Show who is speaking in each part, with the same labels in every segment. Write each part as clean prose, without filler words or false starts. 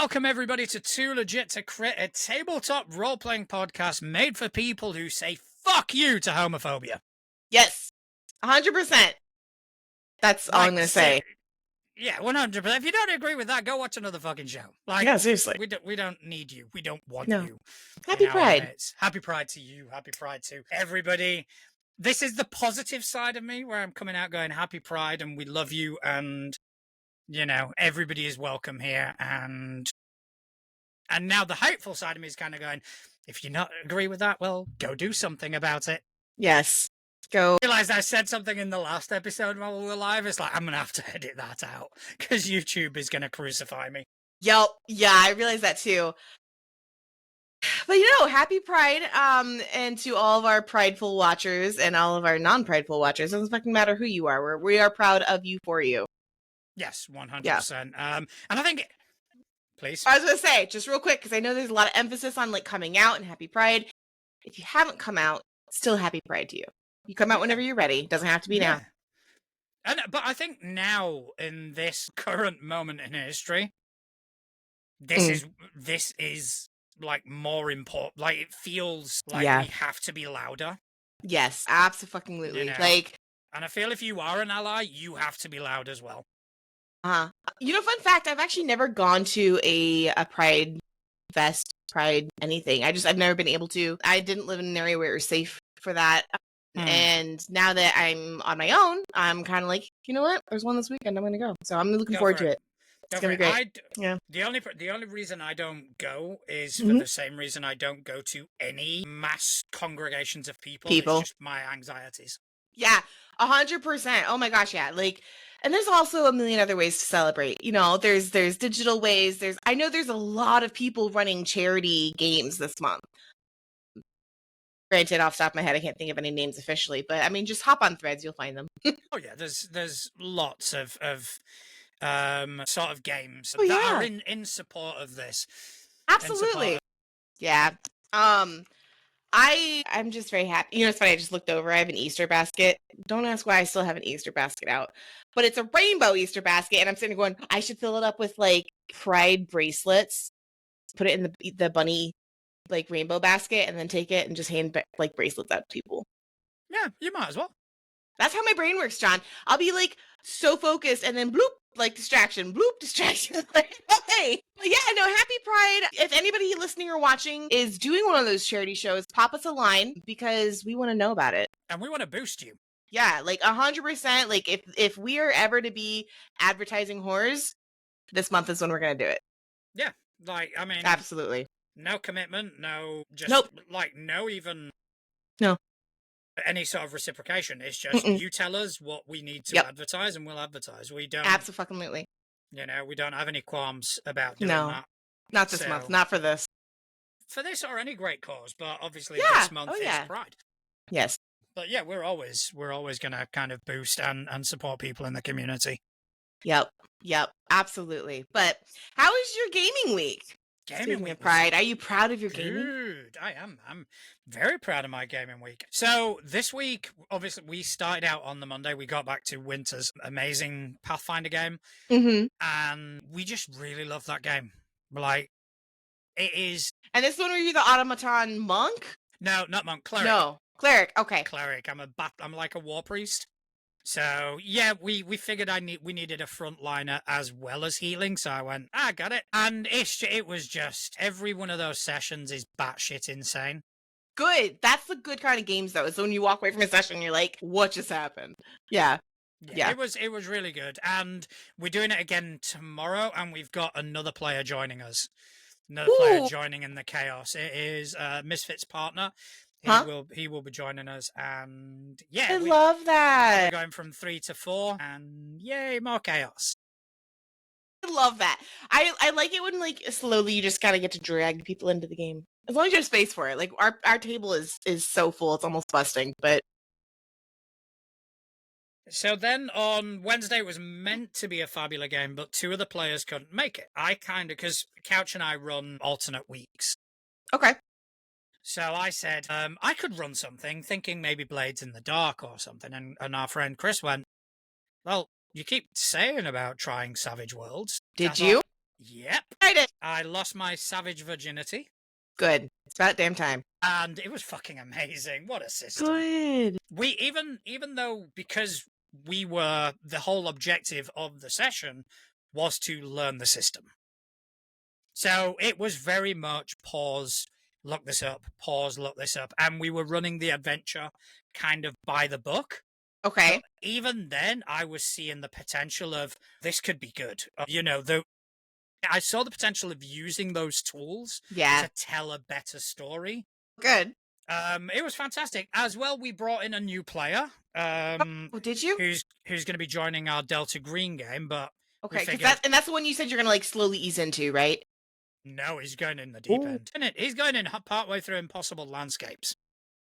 Speaker 1: welcome everybody to Too Legit to Crit, a tabletop role-playing podcast made for people who say fuck you to homophobia.
Speaker 2: Yes, 100%. That's all I'm going to say.
Speaker 1: Yeah, 100%. If you don't agree with that, go watch another fucking show. Like,
Speaker 2: yeah, seriously.
Speaker 1: We don't need you. We don't want
Speaker 2: No.
Speaker 1: you.
Speaker 2: Happy Pride.
Speaker 1: Happy Pride to you. Happy Pride to everybody. This is the positive side of me where I'm coming out going happy Pride and we love you and, you know, everybody is welcome here. And now the hateful side of me is kind of going, if you not agree with that, well, go do something about it.
Speaker 2: Yes. Go.
Speaker 1: I realized I said something in the last episode while we were live. It's like, I'm going to have to edit that out because YouTube is going to crucify me.
Speaker 2: Yep. Yeah, I realized that too. But, you know, happy Pride, and to all of our prideful watchers and all of our non-prideful watchers. It doesn't fucking matter who you are. We are proud of you for you.
Speaker 1: Yes, 100%. Yeah. And I think... Please.
Speaker 2: I was going to say, just real quick, because I know there's a lot of emphasis on, like, coming out and happy Pride. If you haven't come out, still happy Pride to you. You come out whenever you're ready. It doesn't have to be now.
Speaker 1: But I think now, in this current moment in history, this is like more important. Like, it feels like we have to be louder.
Speaker 2: Yes, absolutely.
Speaker 1: You know?
Speaker 2: Like,
Speaker 1: and I feel if you are an ally, you have to be loud as well.
Speaker 2: You know, fun fact, I've actually never gone to a Pride Fest, Pride anything. I've never been able to. I didn't live in an area where it was safe for that. And now that I'm on my own, I'm kind of like, you know what? There's one this weekend. I'm going to go. So I'm looking forward to it. It's going to be great.
Speaker 1: The only reason I don't go is for the same reason I don't go to any mass congregations of people. It's just my anxieties.
Speaker 2: Yeah, 100%. Oh my gosh, yeah. Like, and there's also a million other ways to celebrate. You know, there's digital ways. I know there's a lot of people running charity games this month. Granted, off the top of my head, I can't think of any names officially, but I mean, just hop on Threads, you'll find them.
Speaker 1: Oh yeah, there's lots of sort of games that are in support of this.
Speaker 2: Absolutely. Yeah. I'm just very happy. You know, it's funny. I just looked over. I have an Easter basket. Don't ask why I still have an Easter basket out, but it's a rainbow Easter basket, and I'm sitting there going, I should fill it up with like Pride bracelets, put it in the bunny like rainbow basket, and then take it and just hand like bracelets out to people.
Speaker 1: Yeah, you might as well.
Speaker 2: That's how my brain works, John. I'll be like so focused, and then bloop, like distraction, bloop, distraction. Like, okay. But yeah, no, happy Pride. If anybody listening or watching is doing one of those charity shows, pop us a line because we want to know about it.
Speaker 1: And we want to boost you.
Speaker 2: Yeah, like 100%. Like if we are ever to be advertising whores, this month is when we're going to do it.
Speaker 1: Yeah, like, I mean.
Speaker 2: Absolutely.
Speaker 1: No commitment, no, just
Speaker 2: no
Speaker 1: any sort of reciprocation. It's just you tell us what we need to advertise and we'll advertise. We don't
Speaker 2: absolutely.
Speaker 1: You know, we don't have any qualms about doing that.
Speaker 2: Not this month, not for this.
Speaker 1: For this or any great cause, but obviously this month is Pride.
Speaker 2: Yes.
Speaker 1: But yeah, we're always gonna kind of boost and support people in the community.
Speaker 2: Yep, absolutely. But how was your gaming week? Speaking of Pride, are you proud of your gaming?
Speaker 1: Dude, I am. I'm very proud of my gaming week. So this week, obviously, we started out on the Monday. We got back to Winter's amazing Pathfinder game. And we just really love that game. Like, it is...
Speaker 2: And this one, were you the automaton monk?
Speaker 1: No, not monk. Cleric.
Speaker 2: No, cleric. Okay.
Speaker 1: Cleric. I'm like a war priest. So, yeah, we figured we needed a frontliner as well as healing, so I went, I got it. And it was just, every one of those sessions is batshit insane.
Speaker 2: Good. That's the good kind of games, though, is when you walk away from a session, you're like, what just happened? Yeah.
Speaker 1: It was really good. And we're doing it again tomorrow, and we've got another player joining us. Another player joining in the chaos. It is Misfit's partner. He will be joining us, and
Speaker 2: I love that.
Speaker 1: We're going from 3 to 4, and yay, more chaos.
Speaker 2: I love that. I like it when like slowly you just gotta get to drag people into the game. As long as there's space for it. Like our table is so full, it's almost busting. But
Speaker 1: so then on Wednesday it was meant to be a fabulous game, but 2 of the players couldn't make it. Because Couch and I run alternate weeks.
Speaker 2: Okay.
Speaker 1: So I said, I could run something, thinking maybe Blades in the Dark or something. And our friend Chris went, well, you keep saying about trying Savage Worlds.
Speaker 2: Did you?
Speaker 1: Yep.
Speaker 2: I did.
Speaker 1: I lost my savage virginity.
Speaker 2: Good. It's about damn time.
Speaker 1: And it was fucking amazing. What a system.
Speaker 2: Good.
Speaker 1: We even though, because we were, the whole objective of the session was to learn the system. So it was very much pause, look this up, pause, look this up. And we were running the adventure kind of by the book.
Speaker 2: Okay.
Speaker 1: But even then, I was seeing the potential of this could be good. I saw the potential of using those tools to tell a better story.
Speaker 2: Good.
Speaker 1: It was fantastic. As well, we brought in a new player.
Speaker 2: Did you?
Speaker 1: Who's going to be joining our Delta Green game? But
Speaker 2: okay, because that's the one you said you're gonna like slowly ease into, right?
Speaker 1: No, he's going in the deep end. He's going in partway through Impossible Landscapes.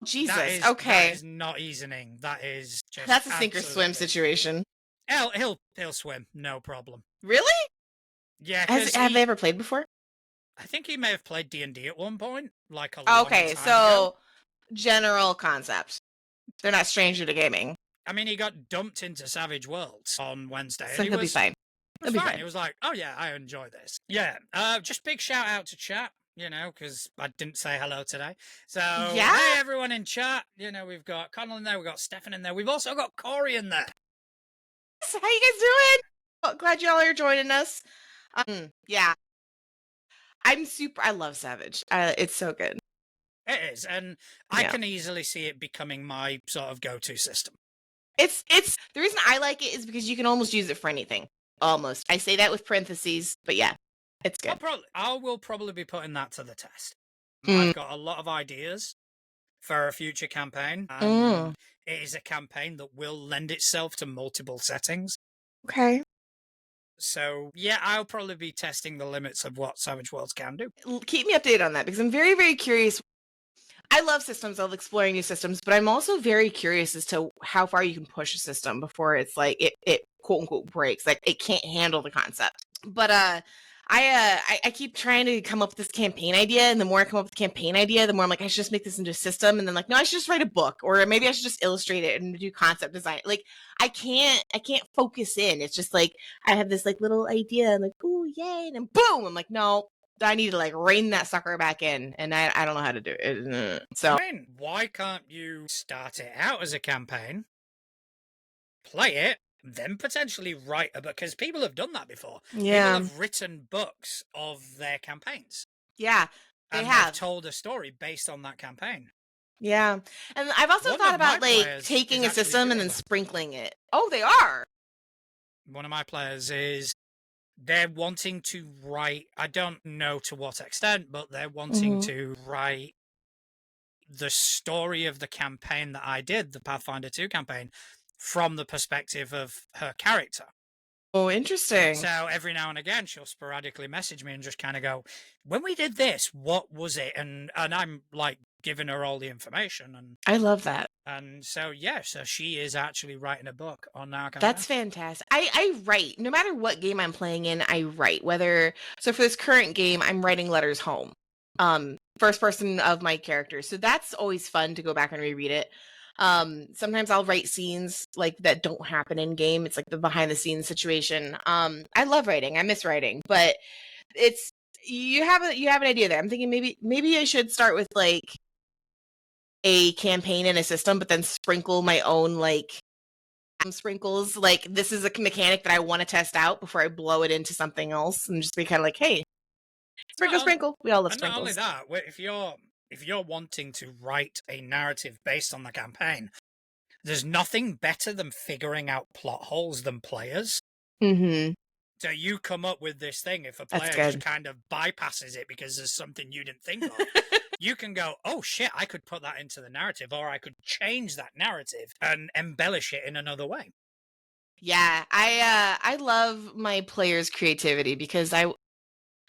Speaker 2: Jesus.
Speaker 1: That is not easing. That is just
Speaker 2: that's a sink or swim situation.
Speaker 1: He'll swim, no problem.
Speaker 2: Really?
Speaker 1: Yeah.
Speaker 2: Have they ever played before?
Speaker 1: I think he may have played D&D at one point, like a long time ago.
Speaker 2: General concept. They're not stranger to gaming.
Speaker 1: I mean, he got dumped into Savage Worlds on Wednesday.
Speaker 2: So he'll be fine.
Speaker 1: It was fine. It was like, oh yeah, I enjoy this. Yeah. Just big shout out to chat, because I didn't say hello today. So, hey everyone in chat. We've got Connell in there, we've got Stefan in there. We've also got Corey in there.
Speaker 2: How you guys doing? Oh, glad y'all are joining us. Yeah. I love Savage. It's so good.
Speaker 1: It is, and I can easily see it becoming my sort of go-to system.
Speaker 2: It's the reason I like it is because you can almost use it for anything. Almost. I say that with parentheses, but yeah, it's good.
Speaker 1: I will probably be putting that to the test. I've got a lot of ideas for a future campaign, and it is a campaign that will lend itself to multiple settings.
Speaker 2: Okay.
Speaker 1: So, yeah, I'll probably be testing the limits of what Savage Worlds can do.
Speaker 2: Keep me updated on that, because I'm very, very curious. I love systems. I love exploring new systems, but I'm also very curious as to how far you can push a system before it's like it quote unquote breaks. Like it can't handle the concept. But I keep trying to come up with this campaign idea, and the more I come up with the campaign idea, the more I'm like, I should just make this into a system, and then like, no, I should just write a book, or maybe I should just illustrate it and do concept design. Like I can't focus in. It's just like I have this like little idea, and like, oh yay, and then boom, I'm like, no, I need to like rein that sucker back in, and I don't know how to do it. So
Speaker 1: I mean, why can't you start it out as a campaign, play it, then potentially write a book? Because people have done that before.
Speaker 2: Yeah,
Speaker 1: people have written books of their campaigns.
Speaker 2: Yeah,
Speaker 1: they've told a story based on that campaign.
Speaker 2: Yeah, and I've also thought about like taking a system and then sprinkling it. Oh, they are.
Speaker 1: One of my players is. They're wanting to write, I don't know to what extent, but they're wanting to write the story of the campaign that I did, the Pathfinder 2 campaign, from the perspective of her character.
Speaker 2: Oh, interesting.
Speaker 1: So every now and again, she'll sporadically message me and just kind of go, when we did this, what was it? And I'm like giving her all the information. And
Speaker 2: I love that.
Speaker 1: And so, so she is actually writing a book on our campaign.
Speaker 2: That's fantastic. I write, no matter what game I'm playing in, I write. So for this current game, I'm writing letters home. First person of my character. So that's always fun to go back and reread it. Sometimes I'll write scenes like that don't happen in game. It's like the behind the scenes situation. I love writing. I miss writing, but you have an idea there. I'm thinking maybe I should start with like a campaign and a system, but then sprinkle my own like sprinkles. Like this is a mechanic that I want to test out before I blow it into something else, and just be kind of like, hey, sprinkle. We all love sprinkles.
Speaker 1: Not only that, if you're wanting to write a narrative based on the campaign, there's nothing better than figuring out plot holes than players.
Speaker 2: Mm-hmm.
Speaker 1: So you come up with this thing. If a player just kind of bypasses it because there's something you didn't think of, you can go, oh shit, I could put that into the narrative, or I could change that narrative and embellish it in another way.
Speaker 2: Yeah, I love my players' creativity because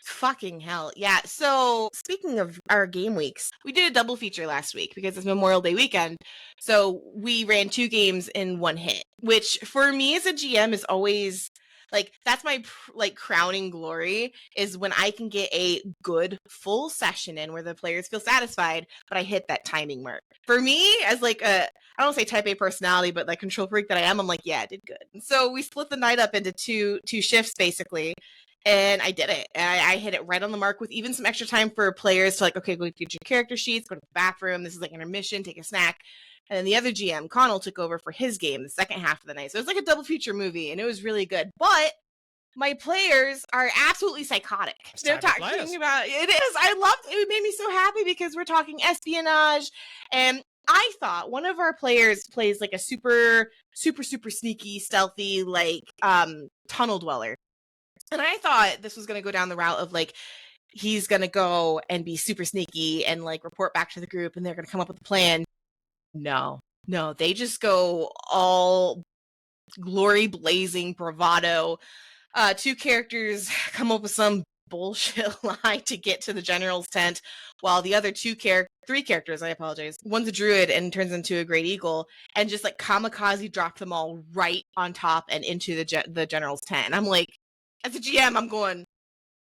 Speaker 2: fucking hell. Yeah. So speaking of our game weeks, we did a double feature last week because it's Memorial Day weekend. So we ran 2 games in one hit, which for me as a GM is always like, that's my like crowning glory, is when I can get a good full session in where the players feel satisfied, but I hit that timing mark. For me, as like I don't say type A personality, but like control freak that I am, I'm like, yeah, I did good. So we split the night up into two shifts basically. And I did it. And I hit it right on the mark with even some extra time for players to like, okay, go get your character sheets, go to the bathroom. This is like intermission, take a snack. And then the other GM, Connell, took over for his game the second half of the night. So it was like a double feature movie, and it was really good. But my players are absolutely psychotic. They're talking about it. Is. I loved it. It made me so happy because we're talking espionage. And I thought one of our players plays like a super sneaky, stealthy, like tunnel dweller. And I thought this was going to go down the route of like, he's going to go and be super sneaky and like report back to the group and they're going to come up with a plan. No, they just go all glory blazing bravado. Two characters come up with some bullshit lie to get to the general's tent, while the other three characters, I apologize. One's a druid and turns into a great eagle, and just like kamikaze drop them all right on top and into the general's tent. And I'm like, as a GM, I'm going,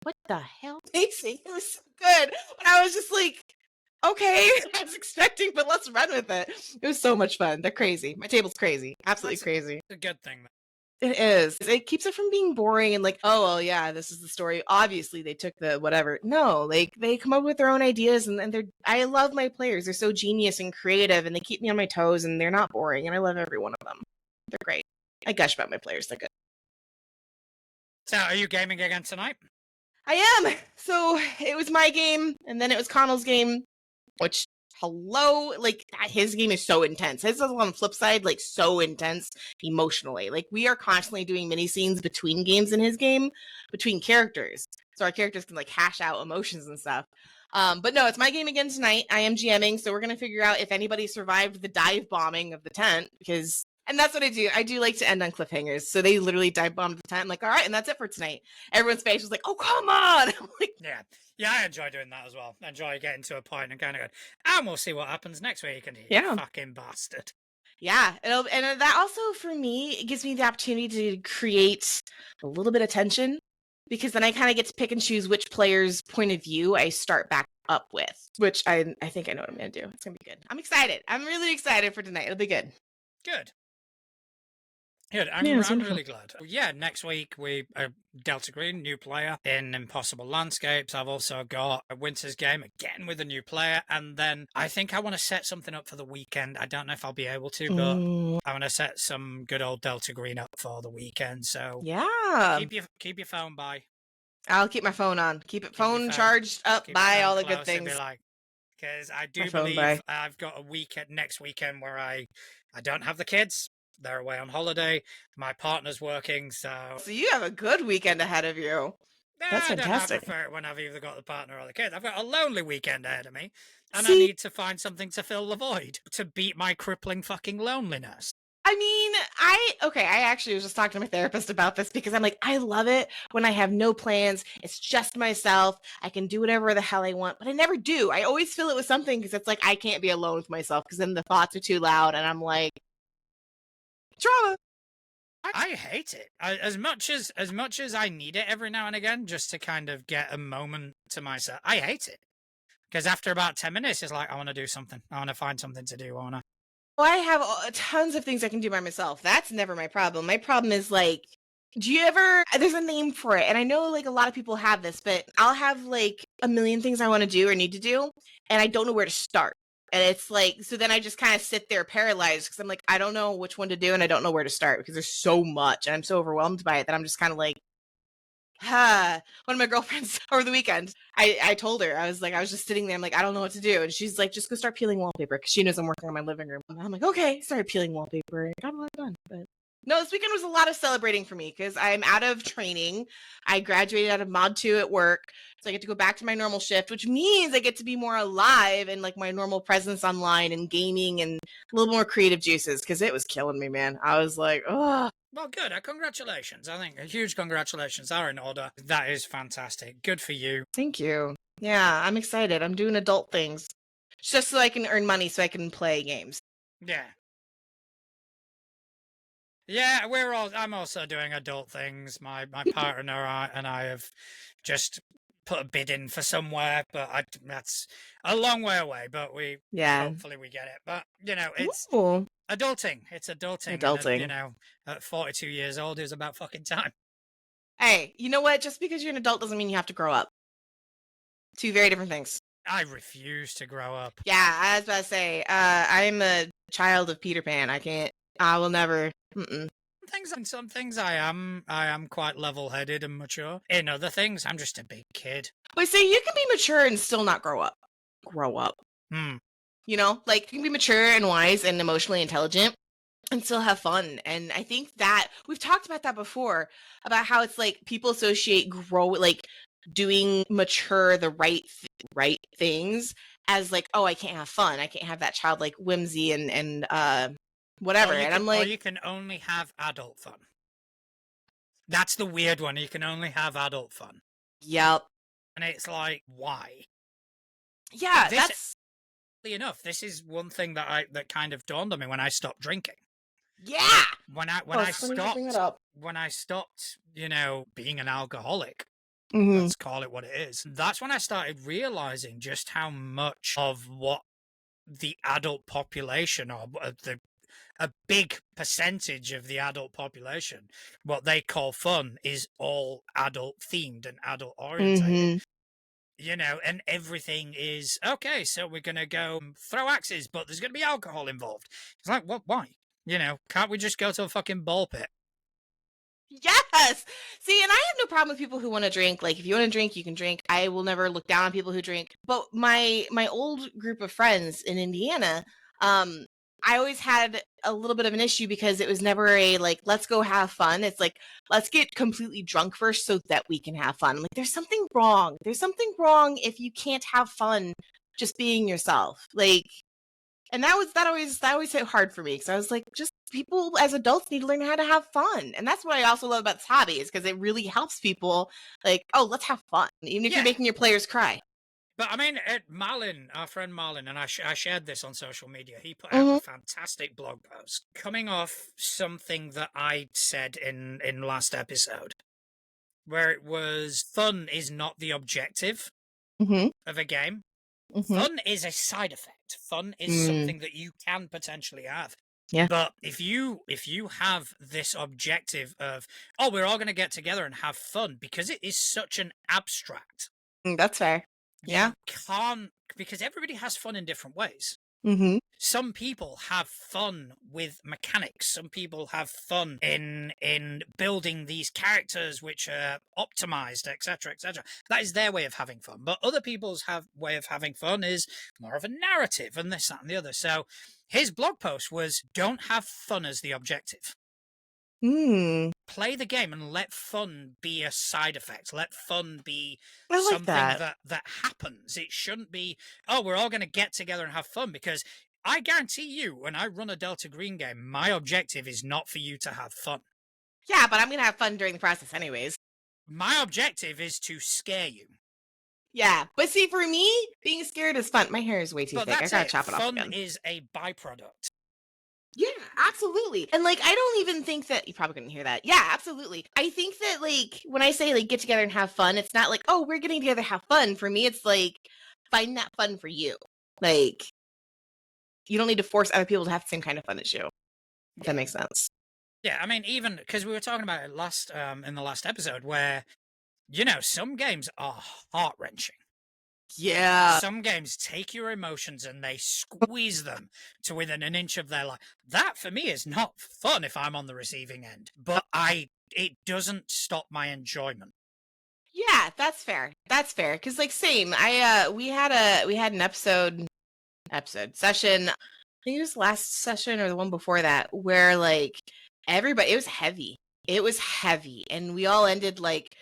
Speaker 2: what the hell, Macy? It was so good. And I was just like, okay, I was expecting, but let's run with it. It was so much fun. They're crazy. My table's crazy. Absolutely crazy.
Speaker 1: It's a good thing.
Speaker 2: It is. It keeps it from being boring and like, oh, well, yeah, this is the story. Obviously, they took the whatever. No, like they come up with their own ideas and I love my players. They're so genius and creative and they keep me on my toes and they're not boring. And I love every one of them. They're great. I gush about my players. They're good.
Speaker 1: So, are you gaming again tonight?
Speaker 2: I am. So it was my game, and then it was Connell's game, which, hello, like his game is so intense. His is on the flip side, like so intense emotionally. Like we are constantly doing mini scenes between games in his game, between characters. So our characters can like hash out emotions and stuff. But no, it's my game again tonight. I am GMing, so we're going to figure out if anybody survived the dive bombing of the tent, because... And that's what I do. I do like to end on cliffhangers. So they literally dive bombed the tent. I'm like, all right, and that's it for tonight. Everyone's face was like, oh, come on. I'm like,
Speaker 1: yeah, I enjoy doing that as well. I enjoy getting to a point and kind of going, and we'll see what happens next week. And you fucking bastard.
Speaker 2: Yeah, and that also for me, it gives me the opportunity to create a little bit of tension, because then I kind of get to pick and choose which player's point of view I start back up with, which I think I know what I'm going to do. It's going to be good. I'm excited. I'm really excited for tonight. It'll be good.
Speaker 1: Good. I'm really glad. Yeah, next week we Delta Green, new player in Impossible Landscapes. I've also got a Winter's Game again with a new player, and then I think I want to set something up for the weekend. I don't know if I'll be able to, but I want to set some good old Delta Green up for the weekend. So
Speaker 2: yeah,
Speaker 1: keep your phone by.
Speaker 2: I'll keep my phone on. Keep it phone charged up. Buy all the good things.
Speaker 1: Because I do believe I've got a weekend next weekend where I don't have the kids. They're away on holiday. My partner's working, so
Speaker 2: you have a good weekend ahead of you. That's fantastic.
Speaker 1: I prefer it when I've either got the partner or the kids. I've got a lonely weekend ahead of me, and I need to find something to fill the void, to beat my crippling fucking loneliness.
Speaker 2: I mean, I actually was just talking to my therapist about this, because I'm like, I love it when I have no plans. It's just myself. I can do whatever the hell I want, but I never do. I always fill it with something, because it's like, I can't be alone with myself, because then the thoughts are too loud, and I'm like, drama.
Speaker 1: I hate it as much as I need it every now and again, just to kind of get a moment to myself. I hate it, because after about 10 minutes, it's like, I want to do something. I want to find something to do. Well,
Speaker 2: I have tons of things I can do by myself. That's never my problem. My problem is like, do you ever, there's a name for it, and I know like a lot of people have this, but I'll have like a million things I want to do or need to do, and I don't know where to start. And it's like, so then I just kind of sit there paralyzed, because I'm like, I don't know which one to do and I don't know where to start, because there's so much and I'm so overwhelmed by it that I'm just kind of like, one of my girlfriends over the weekend, I told her, I was just sitting there, I'm like, I don't know what to do. And she's like, just go start peeling wallpaper, because she knows I'm working on my living room. And I'm like, okay, started peeling wallpaper and got a lot done. But no, this weekend was a lot of celebrating for me, because I'm out of training. I graduated out of Mod 2 at work. So I get to go back to my normal shift, which means I get to be more alive and like my normal presence online and gaming and a little more creative juices, because it was killing me, man. I was like, oh.
Speaker 1: Well, good. Congratulations. I think a huge congratulations are in order. That is fantastic. Good for you.
Speaker 2: Thank you. Yeah, I'm excited. I'm doing adult things just so I can earn money so I can play games.
Speaker 1: Yeah. Yeah, I'm also doing adult things. My partner and I have just put a bid in for somewhere, but that's a long way away, but hopefully we get it. But it's adulting. It's adulting. And, at 42 years old is about fucking time.
Speaker 2: Hey, you know what? Just because you're an adult doesn't mean you have to grow up. Two very different things.
Speaker 1: I refuse to grow up.
Speaker 2: Yeah, I was about to say, I'm a child of Peter Pan. I will never.
Speaker 1: Some things I am quite level-headed and mature. In other things, I'm just a big kid.
Speaker 2: But see, you can be mature and still not grow up. Grow up. You know, like you can be mature and wise and emotionally intelligent and still have fun. And I think that we've talked about that before, about how it's like people associate like doing mature the right things as like, oh, I can't have fun. I can't have that childlike whimsy and whatever. And I'm like,
Speaker 1: or you can only have adult fun. That's the weird one. You can only have adult fun.
Speaker 2: Yep.
Speaker 1: And it's like, why?
Speaker 2: Yeah, that's
Speaker 1: enough. This is one thing that kind of dawned on me when I stopped drinking.
Speaker 2: Yeah.
Speaker 1: When I stopped, being an alcoholic, let's call it what it is. That's when I started realizing just how much of what the adult population, or a big percentage of the adult population, what they call fun, is all adult themed and adult orientated. And everything is okay. So we're gonna go throw axes, but there's gonna be alcohol involved. It's like, what? Why? Can't we just go to a fucking ball pit?
Speaker 2: Yes. See, and I have no problem with people who want to drink. Like, if you want to drink, you can drink. I will never look down on people who drink. But my old group of friends in Indiana, I always had a little bit of an issue because it was never a like, let's go have fun. It's like, let's get completely drunk first so that we can have fun. Like, there's something wrong. There's something wrong if you can't have fun just being yourself. Like, and that always hit hard for me because I was like, just people as adults need to learn how to have fun. And that's what I also love about this hobby, is because it really helps people like, oh, let's have fun, even if you're making your players cry.
Speaker 1: But I mean, Marlin, our friend Marlin, and I shared this on social media. He put out a fantastic blog post coming off something that I said in last episode, where it was, fun is not the objective of a game. Fun is a side effect. Fun is something that you can potentially have.
Speaker 2: Yeah.
Speaker 1: But if you have this objective of, oh, we're all going to get together and have fun, because it is such an abstract.
Speaker 2: That's fair. Yeah.
Speaker 1: You can't, because everybody has fun in different ways. Some people have fun with mechanics. Some people have fun in building these characters which are optimized, etc., etc. That is their way of having fun. But other people's way of having fun is more of a narrative and this, that, and the other. So his blog post was, don't have fun as the objective. Play the game and let fun be a side effect. Let fun be something that happens. It shouldn't be, oh, we're all going to get together and have fun, because I guarantee you, when I run a Delta Green game, my objective is not for you to have fun.
Speaker 2: Yeah, but I'm going to have fun during the process anyways.
Speaker 1: My objective is to scare you.
Speaker 2: Yeah, but see, for me, being scared is fun. My hair is way too thick. I gotta chop it off again.
Speaker 1: Fun is a byproduct.
Speaker 2: Yeah, absolutely. And like, I don't even think that you probably couldn't hear that. Yeah, absolutely. I think that like when I say like get together and have fun, it's not like, oh, we're getting together to have fun. For me, it's like find that fun for you. Like, you don't need to force other people to have the same kind of fun as you. If that makes sense.
Speaker 1: Yeah, I mean, even because we were talking about it in the last episode, where some games are heart-wrenching.
Speaker 2: Yeah.
Speaker 1: Some games take your emotions and they squeeze them to within an inch of their life. That, for me, is not fun if I'm on the receiving end. But it doesn't stop my enjoyment.
Speaker 2: Yeah, that's fair. That's fair. Because, like, same. We had an episode session. I think it was last session or the one before that, where like everybody, it was heavy. It was heavy, and we all ended like.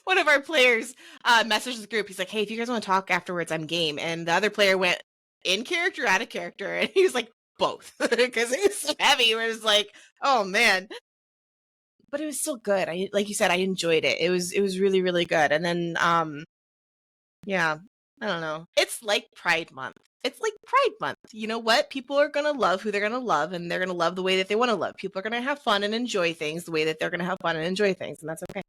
Speaker 2: One of our players messaged the group. He's like, hey, if you guys want to talk afterwards, I'm game. And the other player went in character, out of character. And he was like, both. Because it was so heavy. It was like, oh, man. But it was still good. Like you said, I enjoyed it. It was really, really good. And then, yeah, I don't know. It's like Pride Month. It's like Pride Month. You know what? People are going to love who they're going to love. And they're going to love the way that they want to love. People are going to have fun and enjoy things the way that they're going to have fun and enjoy things. And that's okay.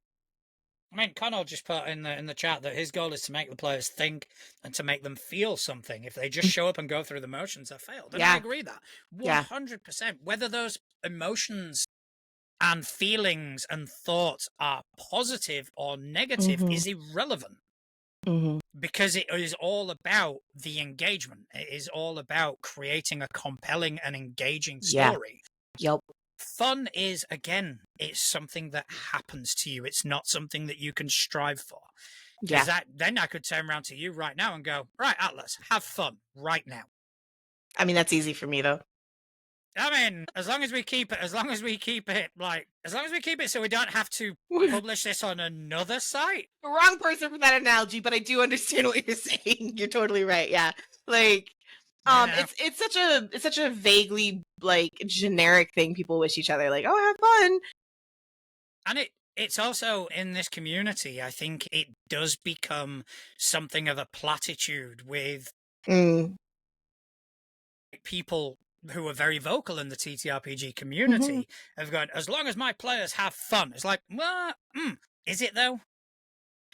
Speaker 1: I mean, Connell just put in the chat that his goal is to make the players think and to make them feel something. If they just show up and go through the motions, they're failed. And I agree that 100%. Whether those emotions and feelings and thoughts are positive or negative is irrelevant. Because it is all about the engagement. It is all about creating a compelling and engaging story.
Speaker 2: Yep.
Speaker 1: Fun is, again, it's something that happens to you. It's not something that you can strive for. Because then I could turn around to you right now and go, right, Atlas, have fun right now.
Speaker 2: I mean, that's easy for me, though.
Speaker 1: I mean, as long as we keep it so we don't have to publish this on another site.
Speaker 2: Wrong person for that analogy, but I do understand what you're saying. You're totally right. Yeah. Like, it's such a vaguely like generic thing people wish each other, like, oh, have fun.
Speaker 1: And it's also in this community, I think it does become something of a platitude with people who are very vocal in the TTRPG community have gone, as long as my players have fun. It's like, well, is it though?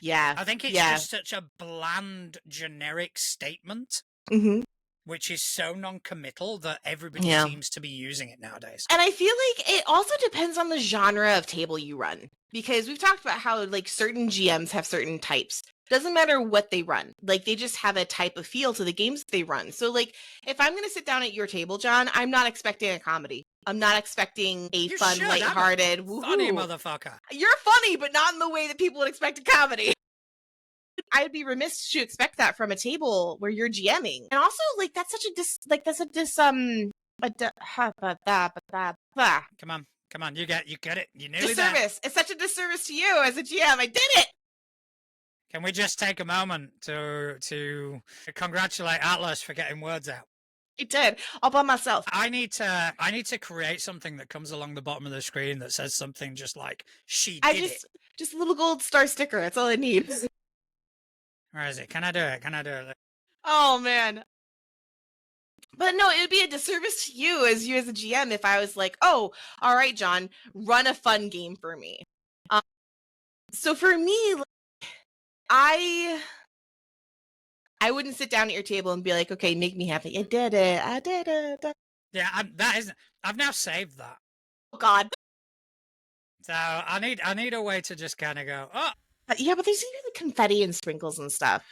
Speaker 2: Yeah.
Speaker 1: I think it's just such a bland, generic statement, which is so non-committal that everybody seems to be using it nowadays.
Speaker 2: And I feel like it also depends on the genre of table you run, because we've talked about how like certain GMs have certain types. Doesn't matter what they run. Like, they just have a type of feel to the games they run. So, like, if I'm going to sit down at your table, John, I'm not expecting a comedy. I'm not expecting a fun, lighthearted,
Speaker 1: funny motherfucker.
Speaker 2: You're funny, but not in the way that people would expect a comedy. I'd be remiss to expect that from a table where you're GMing. And also, like, that's such a
Speaker 1: Come on, you get it. You nearly
Speaker 2: disservice. It's such a disservice to you as a GM. I did it.
Speaker 1: Can we just take a moment to congratulate Atlas for getting words out?
Speaker 2: I did, all by myself.
Speaker 1: I need to create something that comes along the bottom of the screen that says something just like she did it.
Speaker 2: Just a little gold star sticker. That's all I need.
Speaker 1: Where is it? Can I do it?
Speaker 2: Oh man. But no, it would be a disservice to you as a GM if I was like, oh, all right, John, run a fun game for me. So for me, I wouldn't sit down at your table and be like, okay, make me happy. I did it.
Speaker 1: Yeah, I've now saved that.
Speaker 2: Oh God.
Speaker 1: So I need a way to just kind of go, oh.
Speaker 2: Yeah, but there's even the confetti and sprinkles and stuff.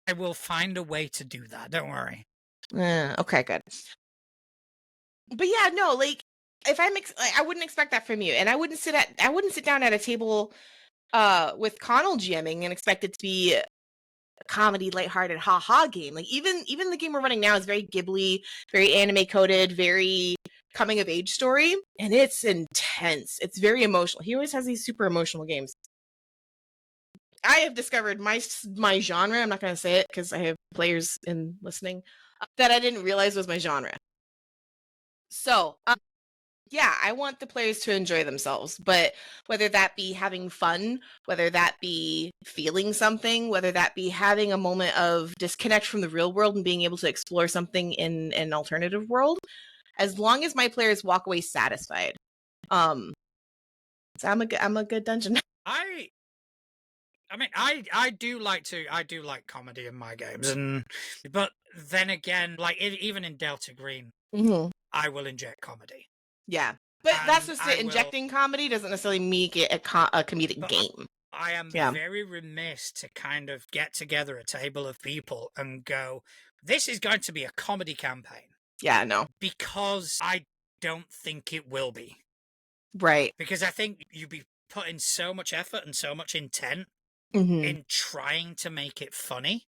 Speaker 1: I will find a way to do that. Don't worry.
Speaker 2: Okay, good. But yeah, no, like if I wouldn't expect that from you, and I wouldn't sit down at a table with Connell GMing and expect it to be a comedy, lighthearted, ha-ha game. Like even the game we're running now is very Ghibli, very anime coded, very coming of age story, and it's intense. It's very emotional. He always has these super emotional games. I have discovered my genre. I'm not going to say it because I have players in listening that I didn't realize was my genre. So, yeah, I want the players to enjoy themselves, but whether that be having fun, whether that be feeling something, whether that be having a moment of disconnect from the real world and being able to explore something in an alternative world, as long as my players walk away satisfied, so I'm a good dungeon.
Speaker 1: I mean, I do like comedy in my games, but then again, like even in Delta Green, I will inject comedy.
Speaker 2: Yeah, but that's just it. Injecting comedy doesn't necessarily make it a comedic game.
Speaker 1: I am very remiss to kind of get together a table of people and go, this is going to be a comedy campaign.
Speaker 2: Yeah, no.
Speaker 1: Because I don't think it will be.
Speaker 2: Right.
Speaker 1: Because I think you'd be putting so much effort and so much intent in trying to make it funny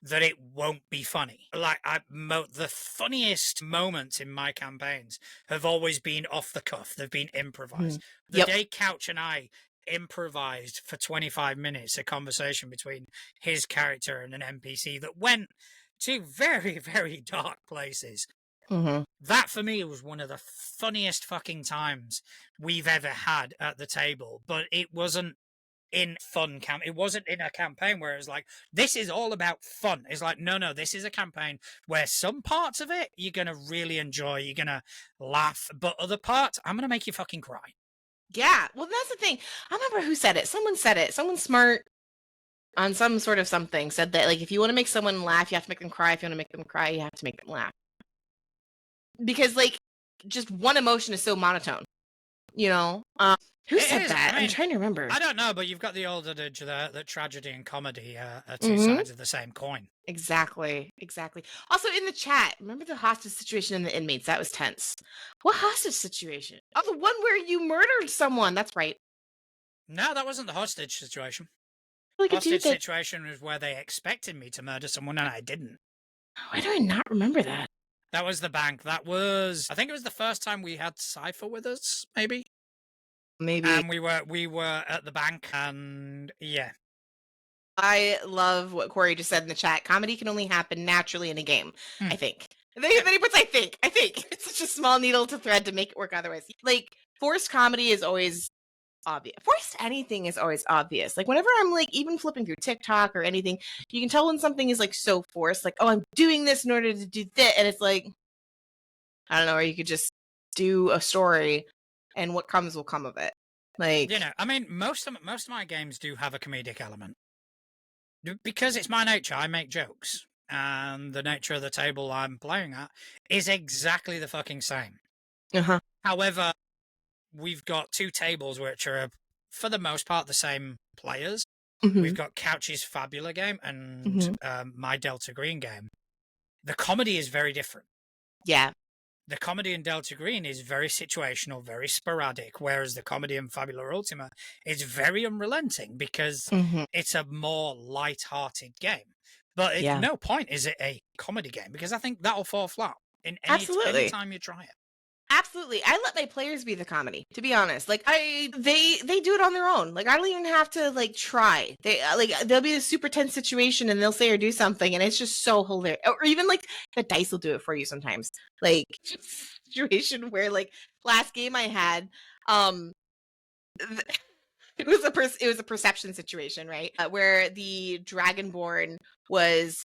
Speaker 1: that it won't be funny. Like, the funniest moments in my campaigns have always been off the cuff. They've been improvised. The day Couch and I improvised for 25 minutes a conversation between his character and an NPC that went to very, very dark places. That, for me, was one of the funniest fucking times we've ever had at the table. But it wasn't in it wasn't in a campaign where it was like, this is all about fun. It's like, no, this is a campaign where some parts of it you're gonna really enjoy, you're gonna laugh, but other parts I'm gonna make you fucking cry.
Speaker 2: Yeah, well, that's the thing. I remember who said it. Someone said it. Someone smart on some sort of something said that, like, if you want to make someone laugh, you have to make them cry. If you want to make them cry, you have to make them laugh. Because, like, just one emotion is so monotone. you know? Who
Speaker 1: It
Speaker 2: said
Speaker 1: is.
Speaker 2: that?
Speaker 1: I
Speaker 2: I'm
Speaker 1: mean,
Speaker 2: trying to remember.
Speaker 1: I don't know, but you've got the old adage that tragedy and comedy are two
Speaker 2: Mhm.
Speaker 1: sides of the same coin.
Speaker 2: Exactly. Also, in the chat, remember the hostage situation in the inmates? That was tense. What hostage situation? Oh, the one where you murdered someone. That's right.
Speaker 1: No, that wasn't the hostage situation.
Speaker 2: Like a
Speaker 1: Hostage
Speaker 2: dude that.
Speaker 1: situation was where they expected me to murder someone and I didn't.
Speaker 2: Why do I not remember that?
Speaker 1: That was the bank. That was, I think it was the first time we had Cypher with us, maybe.
Speaker 2: Maybe.
Speaker 1: And we were at the bank, and yeah.
Speaker 2: I love what Corey just said in the chat. Comedy can only happen naturally in a game, I think. Then he puts, I think. It's such a small needle to thread to make it work otherwise. Like, forced comedy is always obvious. Forced anything is always obvious. Like, whenever I'm, like, even flipping through TikTok or anything, you can tell when something is, like, so forced. Like, oh, I'm doing this in order to do that. And it's like, I don't know, or you could just do a story and what comes will come of it. Like,
Speaker 1: You know, I mean, most of my games do have a comedic element. Because it's my nature, I make jokes. And the nature of the table I'm playing at is exactly the fucking same.
Speaker 2: uh-huh.
Speaker 1: However, we've got two tables which are, for the most part, the same players.
Speaker 2: Mhm.
Speaker 1: We've got Couch's Fabula game and
Speaker 2: Mhm.
Speaker 1: my Delta Green game. The comedy is very different.
Speaker 2: Yeah.
Speaker 1: The comedy in Delta Green is very situational, very sporadic, whereas the comedy in Fabula Ultima is very unrelenting because
Speaker 2: Mhm.
Speaker 1: it's a more light-hearted game. But at
Speaker 2: Yeah.
Speaker 1: no point is it a comedy game because I think that'll fall flat in any
Speaker 2: Absolutely.
Speaker 1: time you try it.
Speaker 2: Absolutely. I let my players be the comedy, to be honest. Like they do it on their own. Like I don't even have to like try. They like there'll be a super tense situation and they'll say or do something and it's just so hilarious. Or even like the dice will do it for you sometimes. Like situation where like last game I had it was a perception situation, right? Where the dragonborn was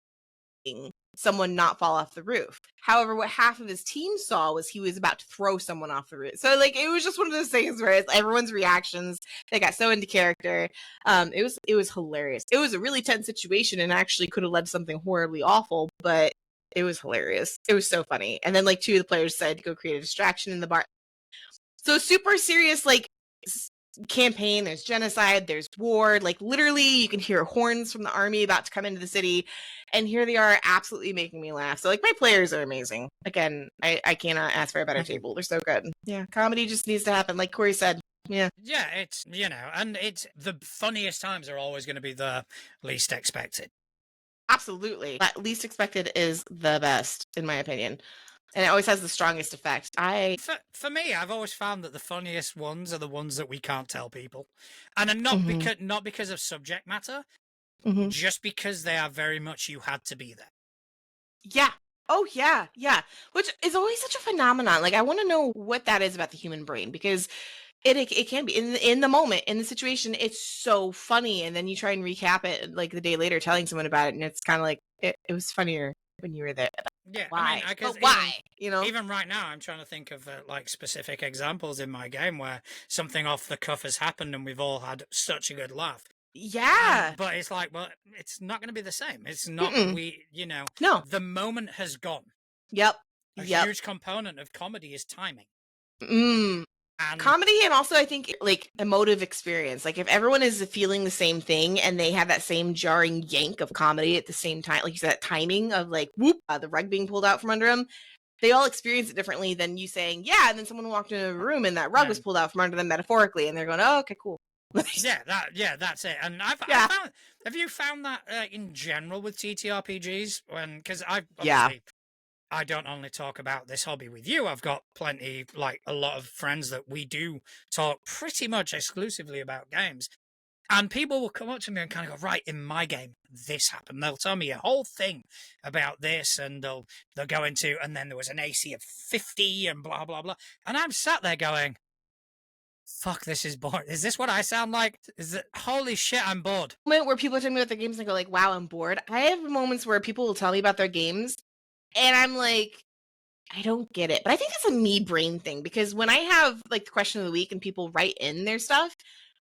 Speaker 2: someone not fall off the roof. However, what half of his team saw was he was about to throw someone off the roof. So like it was just one of those things where it's everyone's reactions, they got so into character. It was hilarious. It was a really tense situation and actually could have led to something horribly awful, but it was hilarious. It was so funny. And then like two of the players decided to go create a distraction in the bar. So super serious, like campaign. There's genocide. There's war. Like literally, you can hear horns from the army about to come into the city, and here they are, absolutely making me laugh. So like my players are amazing. Again, I cannot ask for a better table. They're so good. Yeah, comedy just needs to happen, like Corey said. Yeah.
Speaker 1: Yeah, it's, you know, and it's the funniest times are always going to be the least expected.
Speaker 2: Absolutely. But least expected is the best, in my opinion. And it always has the strongest effect.
Speaker 1: For me, I've always found that the funniest ones are the ones that we can't tell people, and are not because of subject matter, just because they are very much you had to be there.
Speaker 2: Yeah. Oh yeah, yeah. Which is always such a phenomenon. Like I want to know what that is about the human brain because it can be in the moment in the situation it's so funny and then you try and recap it like the day later telling someone about it and it's kind of like it was funnier when you were there.
Speaker 1: Yeah,
Speaker 2: why?
Speaker 1: I mean,
Speaker 2: But why? You know,
Speaker 1: even right now, I'm trying to think of like specific examples in my game where something off the cuff has happened and we've all had such a good laugh.
Speaker 2: Yeah.
Speaker 1: But it's like, well, it's not going to be the same. It's not. You know,
Speaker 2: no.
Speaker 1: The moment has gone.
Speaker 2: Yep.
Speaker 1: A huge component of comedy is timing.
Speaker 2: And comedy and also I think like emotive experience. Like if everyone is feeling the same thing and they have that same jarring yank of comedy at the same time, like you said, that timing of like whoop, the rug being pulled out from under them, they all experience it differently than you saying, yeah, and then someone walked into a room and that rug was pulled out from under them metaphorically and they're going, oh, okay, cool.
Speaker 1: That's it. And I found, have you found that in general with TTRPGs? Because I don't only talk about this hobby with you. I've got plenty, like a lot of friends that we do talk pretty much exclusively about games. And people will come up to me and kind of go, right, in my game, this happened. They'll tell me a whole thing about this and they'll go into, and then there was an AC of 50 and blah, blah, blah. And I'm sat there going, fuck, this is boring. Is this what I sound like? Holy shit, I'm bored.
Speaker 2: Moment where people are telling me about their games and I go like, wow, I'm bored. I have moments where people will tell me about their games and I'm like, I don't get it. But I think that's a me brain thing because when I have like the question of the week and people write in their stuff,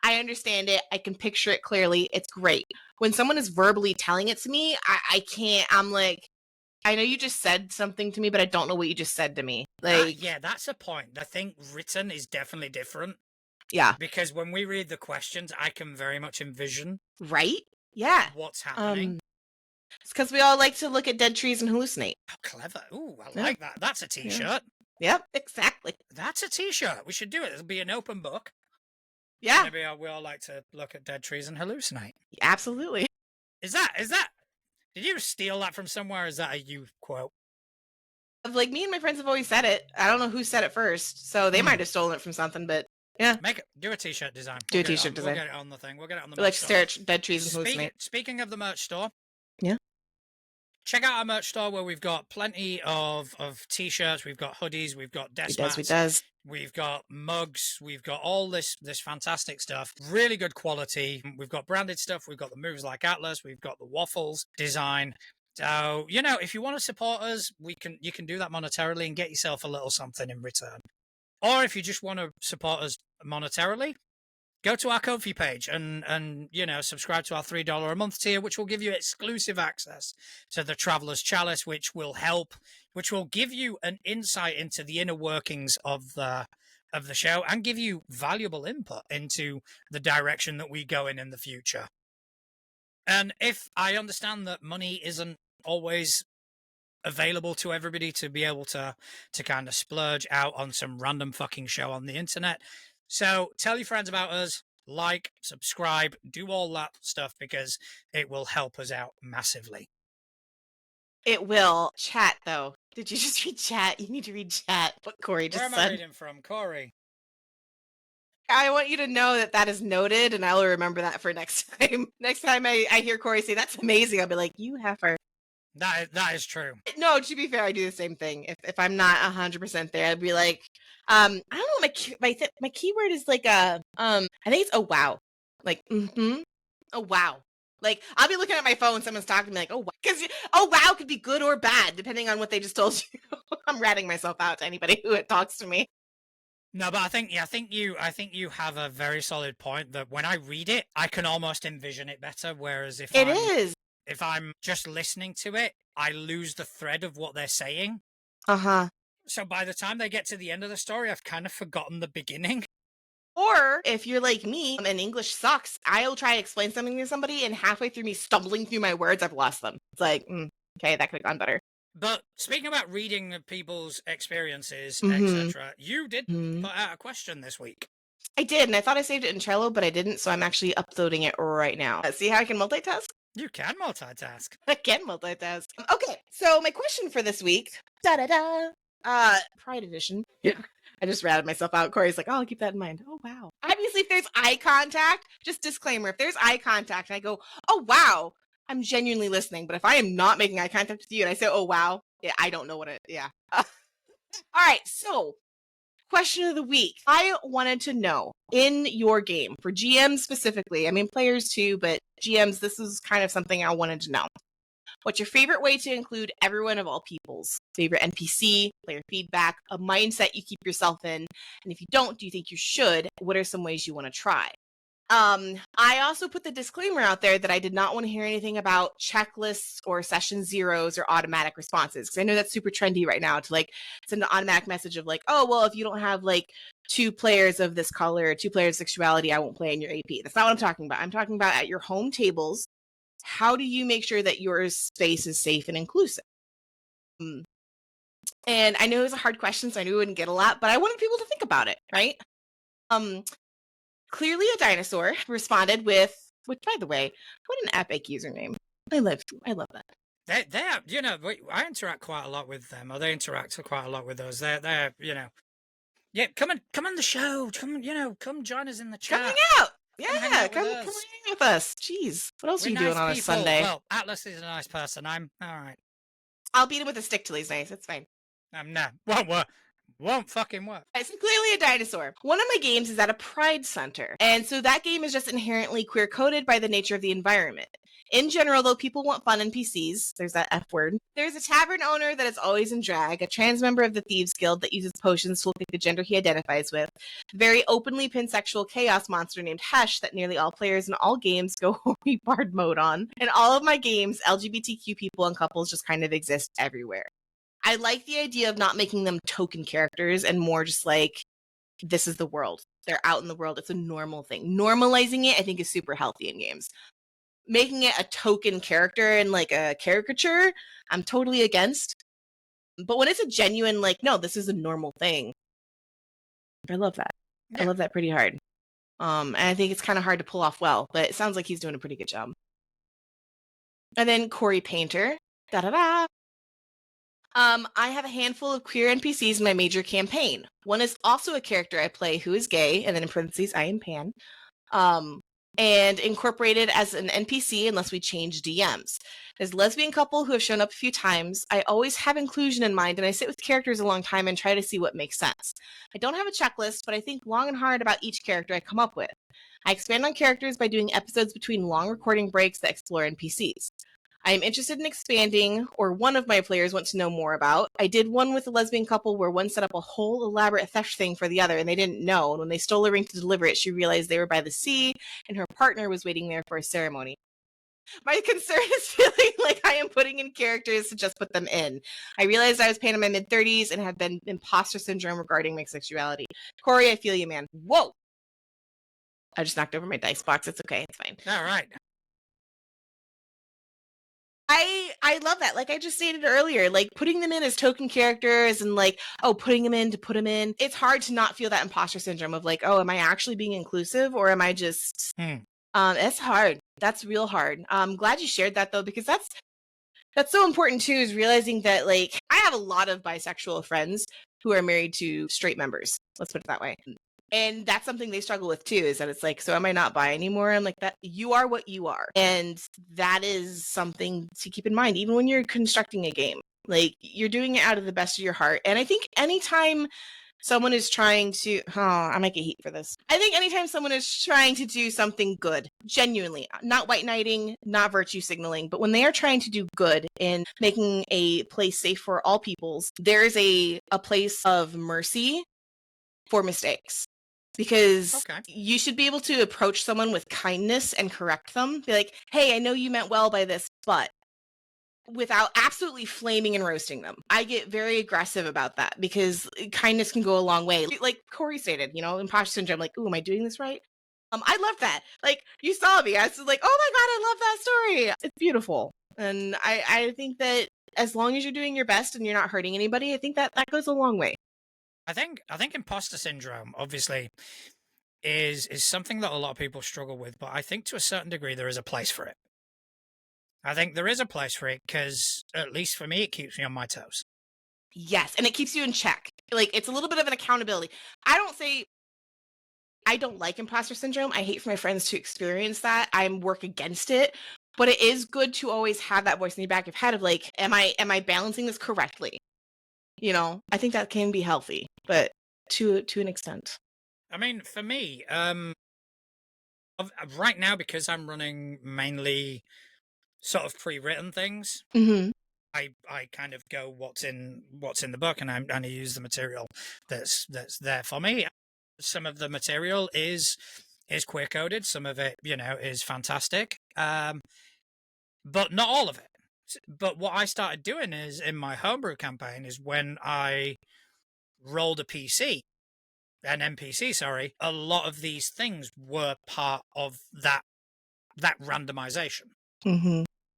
Speaker 2: I understand it. I can picture it clearly. It's great. When someone is verbally telling it to me, I can't. I'm like, I know you just said something to me, but I don't know what you just said to me.
Speaker 1: Yeah, that's a point. I think written is definitely different.
Speaker 2: Yeah.
Speaker 1: Because when we read the questions, I can very much envision
Speaker 2: Right? Yeah.
Speaker 1: what's happening.
Speaker 2: It's because we all like to look at dead trees and hallucinate.
Speaker 1: Oh, clever. Ooh, I like that. That's a t-shirt.
Speaker 2: Yep, exactly.
Speaker 1: That's a t-shirt. We should do it. It'll be an open book.
Speaker 2: Yeah.
Speaker 1: Maybe we all like to look at dead trees and hallucinate.
Speaker 2: Absolutely.
Speaker 1: Is that? Did you steal that from somewhere? Or is that a you quote?
Speaker 2: Like, me and my friends have always said it. I don't know who said it first, so they might have stolen it from something, but yeah.
Speaker 1: Do a t-shirt design.
Speaker 2: Do a t-shirt design.
Speaker 1: We'll get it on the thing. We'll get it on the
Speaker 2: like
Speaker 1: merch store.
Speaker 2: stare at dead trees and hallucinate.
Speaker 1: Speaking of the merch store.
Speaker 2: Yeah.
Speaker 1: Check out our merch store where we've got plenty of t-shirts, we've got hoodies, we've got desk mats, we've got mugs, we've got all this fantastic stuff. Really good quality. We've got branded stuff, we've got the Moves Like Atlas, we've got the waffles design. So, if you want to support us, you can do that monetarily and get yourself a little something in return. Or if you just want to support us monetarily, go to our Ko-fi page and subscribe to our $3 a month tier, which will give you exclusive access to the Traveler's Chalice, which will give you an insight into the inner workings of the show and give you valuable input into the direction that we go in the future. And if I understand that money isn't always available to everybody to be able to kind of splurge out on some random fucking show on the internet. So tell your friends about us, like, subscribe, do all that stuff because it will help us out massively.
Speaker 2: It will. Chat, though. Did you just read chat? You need to read chat. What Corey just said.
Speaker 1: Where am I reading from, Corey?
Speaker 2: I want you to know that is noted, and I'll remember that for next time. Next time I hear Corey say, "That's amazing," I'll be like, "You heifer."
Speaker 1: That is true.
Speaker 2: No, to be fair, I do the same thing. If I'm not 100% there, I'd be like, I don't know. My keyword is like I think it's oh wow, like oh wow. Like I'll be looking at my phone, someone's talking to me like oh wow, because oh wow could be good or bad depending on what they just told you. I'm ratting myself out to anybody who talks to me.
Speaker 1: No, but I think you have a very solid point that when I read it, I can almost envision it better. Whereas if I'm just listening to it, I lose the thread of what they're saying. So by the time they get to the end of the story, I've kind of forgotten the beginning.
Speaker 2: Or if you're like me and English sucks, I'll try to explain something to somebody, and halfway through me stumbling through my words, I've lost them. It's like, okay, that could have gone better.
Speaker 1: But speaking about reading people's experiences, etc., you did put out a question this week.
Speaker 2: I did, and I thought I saved it in Trello, but I didn't, so I'm actually uploading it right now. See how I can multitask?
Speaker 1: You can multitask.
Speaker 2: I can multitask. Okay, so my question for this week, Pride Edition. Yeah. I just ratted myself out. Corey's like, oh, I'll keep that in mind. Oh, wow. Obviously, if there's eye contact, just disclaimer, if there's eye contact and I go, oh, wow, I'm genuinely listening. But if I am not making eye contact with you and I say, oh, wow, yeah, I don't know what it, yeah. All right, so question of the week. I wanted to know in your game, for GMs specifically, I mean players too, but GMs, this is kind of something I wanted to know. What's your favorite way to include everyone of all peoples? Favorite NPC, player feedback, a mindset you keep yourself in? And if you don't, do you think you should? What are some ways you want to try? I also put the disclaimer out there that I did not want to hear anything about checklists or session zeros or automatic responses. Because I know that's super trendy right now to like send an automatic message of like, oh, well, if you don't have like 2 players of this color or 2 players of sexuality, I won't play in your AP. That's not what I'm talking about. I'm talking about at your home tables. How do you make sure that your space is safe and inclusive? And I know it was a hard question, so I knew we wouldn't get a lot, but I wanted people to think about it, right? Clearly a dinosaur responded with, which by the way, what an epic username. I love that.
Speaker 1: They're I interact quite a lot with them, or they interact quite a lot with us. They're yeah, come on the show. Come join us in the chat.
Speaker 2: Come hang out. Yeah, come hang out with us. Jeez, what else are you doing on a Sunday?
Speaker 1: Well, Atlas is a nice person. I'm all right.
Speaker 2: I'll beat him with a stick till he's nice. It's fine.
Speaker 1: No, won't work. Won't fucking work.
Speaker 2: It's clearly a dinosaur. One of my games is at a pride center, and so that game is just inherently queer-coded by the nature of the environment. In general, though, people want fun NPCs. There's that F word. There's a tavern owner that is always in drag, a trans member of the Thieves Guild that uses potions to look like the gender he identifies with, a very openly pansexual chaos monster named Hesh that nearly all players in all games go holy bard mode on. In all of my games, LGBTQ people and couples just kind of exist everywhere. I like the idea of not making them token characters and more just like, this is the world. They're out in the world. It's a normal thing. Normalizing it, I think, is super healthy in games. Making it a token character and like a caricature, I'm totally against. But when it's a genuine, like, no, this is a normal thing, I love that.
Speaker 1: Yeah.
Speaker 2: I love that pretty hard. And I think it's kind of hard to pull off well, but it sounds like he's doing a pretty good job. And then Corey Painter. Da-da-da. I have a handful of queer NPCs in my major campaign. One is also a character I play who is gay, and then in parentheses, I am pan. And incorporated as an NPC unless we change DMs. There's a lesbian couple who have shown up a few times. I always have inclusion in mind, and I sit with characters a long time and try to see what makes sense. I don't have a checklist, but I think long and hard about each character I come up with. I expand on characters by doing episodes between long recording breaks that explore NPCs. I am interested in expanding, or one of my players wants to know more about. I did one with a lesbian couple where one set up a whole elaborate theft thing for the other, and they didn't know. And when they stole a ring to deliver it, she realized they were by the sea, and her partner was waiting there for a ceremony. My concern is feeling like I am putting in characters to just put them in. I realized I was paying in my mid-30s and have been imposter syndrome regarding my sexuality. Corey, I feel you, man. Whoa! I just knocked over my dice box. It's okay. It's fine.
Speaker 1: All right.
Speaker 2: I love that. Like I just stated earlier, like putting them in as token characters and like, oh, putting them in to put them in. It's hard to not feel that imposter syndrome of like, oh, am I actually being inclusive or am I just, it's hard. That's real hard. I'm glad you shared that though, because that's so important too, is realizing that like, I have a lot of bisexual friends who are married to straight members. Let's put it that way. And that's something they struggle with too, is that it's like, so am I not bi anymore? I'm like, that you are what you are. And that is something to keep in mind, even when you're constructing a game. Like you're doing it out of the best of your heart. And I think anytime someone is trying to, I might get heat for this. I think anytime someone is trying to do something good, genuinely, not white knighting, not virtue signaling, but when they are trying to do good in making a place safe for all peoples, there is a place of mercy for mistakes. Because you should be able to approach someone with kindness and correct them. Be like, hey, I know you meant well by this, but without absolutely flaming and roasting them. I get very aggressive about that because kindness can go a long way. Like Corey stated, imposter syndrome, like, ooh, am I doing this right? I love that. Like, you saw me. I was like, oh my God, I love that story. It's beautiful. And I think that as long as you're doing your best and you're not hurting anybody, I think that goes a long way.
Speaker 1: I think imposter syndrome obviously is something that a lot of people struggle with, but I think to a certain degree there is a place for it. I think there is a place for it because, at least for me, it keeps me on my toes.
Speaker 2: Yes, and it keeps you in check. Like, it's a little bit of an accountability. I don't like imposter syndrome. I hate for my friends to experience that. I work against it. But it is good to always have that voice in the back of your head of like, am I balancing this correctly? I think that can be healthy, but to an extent.
Speaker 1: I mean, for me, right now, because I'm running mainly sort of pre-written things, I kind of go what's in the book, and I use the material that's there for me. Some of the material is queer coded. Some of it, is fantastic. But not all of it. But what I started doing is in my homebrew campaign is when I rolled an NPC, sorry, a lot of these things were part of that randomization.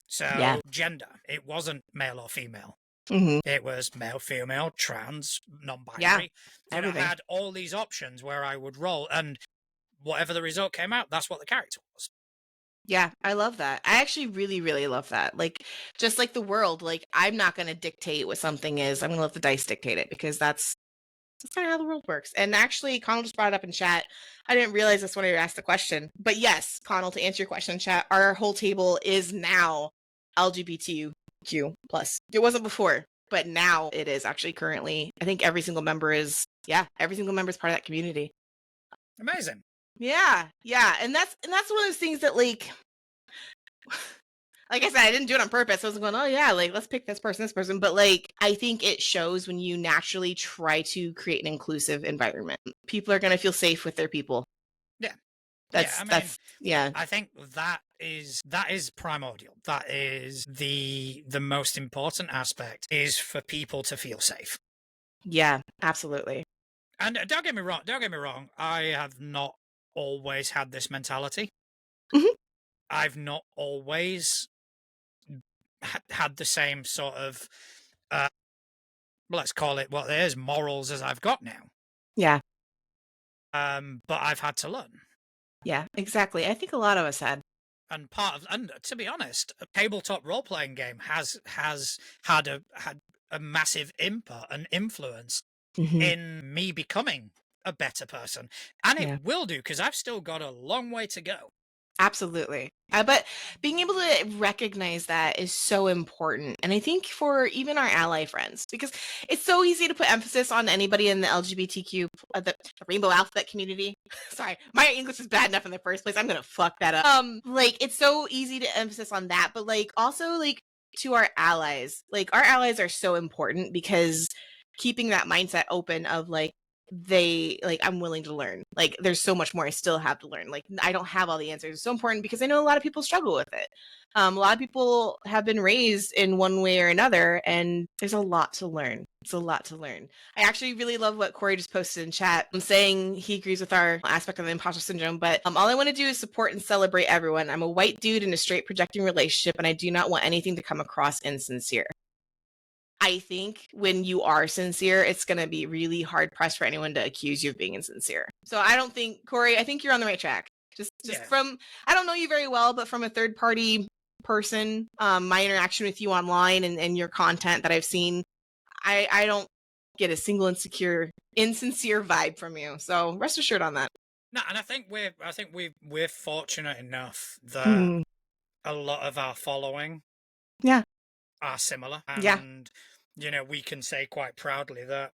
Speaker 1: So gender, it wasn't male or female. It was male, female, trans, non-binary. I had all these options where I would roll, and whatever the result came out, that's what the character was.
Speaker 2: Yeah, I love that. I actually really, really love that. Like, just like the world, like, I'm not going to dictate what something is. I'm going to let the dice dictate it because that's kind of how the world works. And actually, Connell just brought it up in chat. I didn't realize this when I asked the question. But yes, Connell, to answer your question in chat, our whole table is now LGBTQ+. It wasn't before. but now it is actually currently. I think every single member is part of that community.
Speaker 1: Amazing.
Speaker 2: Yeah, and that's one of those things that like I said, I didn't do it on purpose. I wasn't going, oh yeah, like let's pick this person. But like, I think it shows when you naturally try to create an inclusive environment. People are going to feel safe with their people.
Speaker 1: Yeah.
Speaker 2: Yeah.
Speaker 1: I think that is primordial. That is the most important aspect, is for people to feel safe.
Speaker 2: Yeah, absolutely.
Speaker 1: And don't get me wrong, I have not always had this mentality.
Speaker 2: Mhm.
Speaker 1: I've not always had the same sort of, let's call it what it is, morals as I've got now.
Speaker 2: Yeah.
Speaker 1: But I've had to learn.
Speaker 2: Yeah, exactly. I think a lot of us had.
Speaker 1: And to be honest, a tabletop role playing game has had a massive input and influence in me becoming a better person, and it will do, because I've still got a long way to go.
Speaker 2: Absolutely. But being able to recognize that is so important. And I think for even our ally friends, because it's so easy to put emphasis on anybody in the LGBTQ, the rainbow alphabet community. Sorry, my English is bad enough in the first place. I'm going to fuck that up. Like, it's so easy to emphasis on that. But like, also like to our allies, like our allies are so important, because keeping that mindset open of like, I'm willing to learn. Like, there's so much more I still have to learn. Like, I don't have all the answers. It's so important, because I know a lot of people struggle with it. A lot of people have been raised in one way or another, and there's a lot to learn. It's a lot to learn. I actually really love what Corey just posted in chat. I'm saying he agrees with our aspect of the imposter syndrome, but all I want to do is support and celebrate everyone. I'm a white dude in a straight projecting relationship, and I do not want anything to come across insincere. I think when you are sincere, it's going to be really hard pressed for anyone to accuse you of being insincere. So I don't think, Corey, I think you're on the right track. Just from, I don't know you very well, but from a third party person, my interaction with you online and your content that I've seen, I don't get a single insincere vibe from you. So rest assured on that.
Speaker 1: No, and I think we're fortunate enough that a lot of our following are similar, and we can say quite proudly that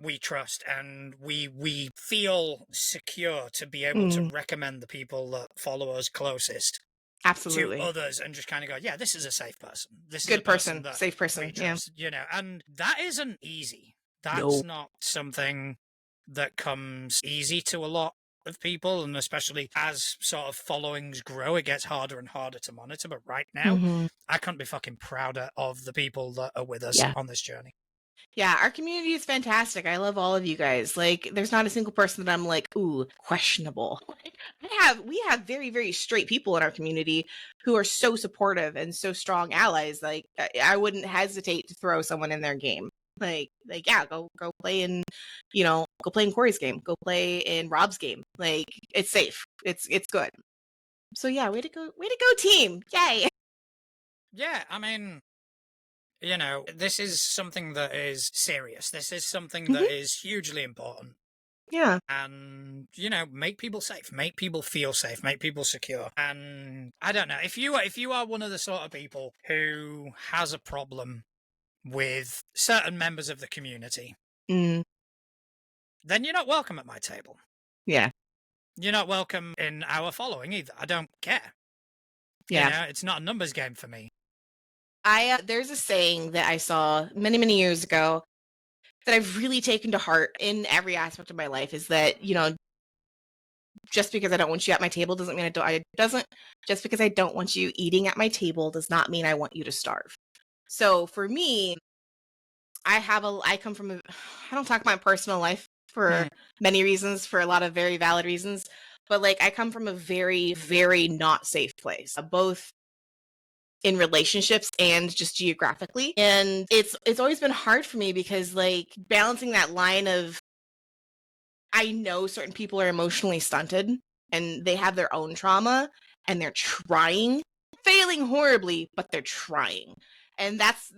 Speaker 1: we trust and we feel secure to be able to recommend the people that follow us closest
Speaker 2: absolutely
Speaker 1: to others, and just kind of go, yeah, this is a safe person, this
Speaker 2: good
Speaker 1: is a person,
Speaker 2: safe person,
Speaker 1: we trust, and that isn't easy. That's
Speaker 2: No.
Speaker 1: not something that comes easy to a lot of people, and especially as sort of followings grow, it gets harder and harder to monitor. But right now, I couldn't be fucking prouder of the people that are with us on this journey.
Speaker 2: Yeah, our community is fantastic. I love all of you guys. Like, there's not a single person that I'm like, ooh, questionable. We have very, very straight people in our community who are so supportive and so strong allies. Like, I wouldn't hesitate to throw someone in their game. Like, yeah, go play in, go play in Corey's game, go play in Rob's game. Like, it's safe. It's good. So yeah, way to go, team. Yay.
Speaker 1: Yeah, I mean, this is something that is serious. This is something that is hugely important.
Speaker 2: Yeah.
Speaker 1: And, make people safe, make people feel safe, make people secure. And I don't know, if you are one of the sort of people who has a problem with certain members of the community, then you're not welcome at my table.
Speaker 2: Yeah.
Speaker 1: You're not welcome in our following either. I don't care.
Speaker 2: Yeah.
Speaker 1: It's not a numbers game for me.
Speaker 2: There's a saying that I saw many, many years ago that I've really taken to heart in every aspect of my life, is that, just because I don't want you at my table doesn't mean just because I don't want you eating at my table does not mean I want you to starve. So for me, I come from I don't talk about my personal life for many reasons, for a lot of very valid reasons, but like I come from a very, very not safe place, both in relationships and just geographically. And it's always been hard for me, because like balancing that line of, I know certain people are emotionally stunted and they have their own trauma and they're failing horribly, but they're trying. And that's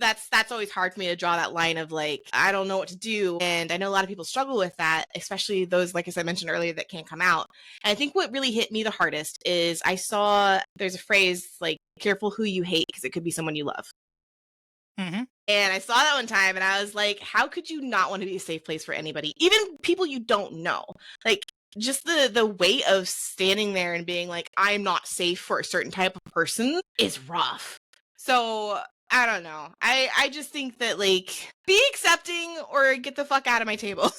Speaker 2: always hard for me to draw that line of like, I don't know what to do. And I know a lot of people struggle with that, especially those, like as I mentioned earlier, that can't come out. And I think what really hit me the hardest is there's a phrase like, careful who you hate, because it could be someone you love.
Speaker 1: Mm-hmm.
Speaker 2: And I saw that one time and I was like, how could you not want to be a safe place for anybody? Even people you don't know. Like, just the weight of standing there and being like, I'm not safe for a certain type of person is rough. So I don't know. I just think that, like, be accepting or get the fuck out of my table.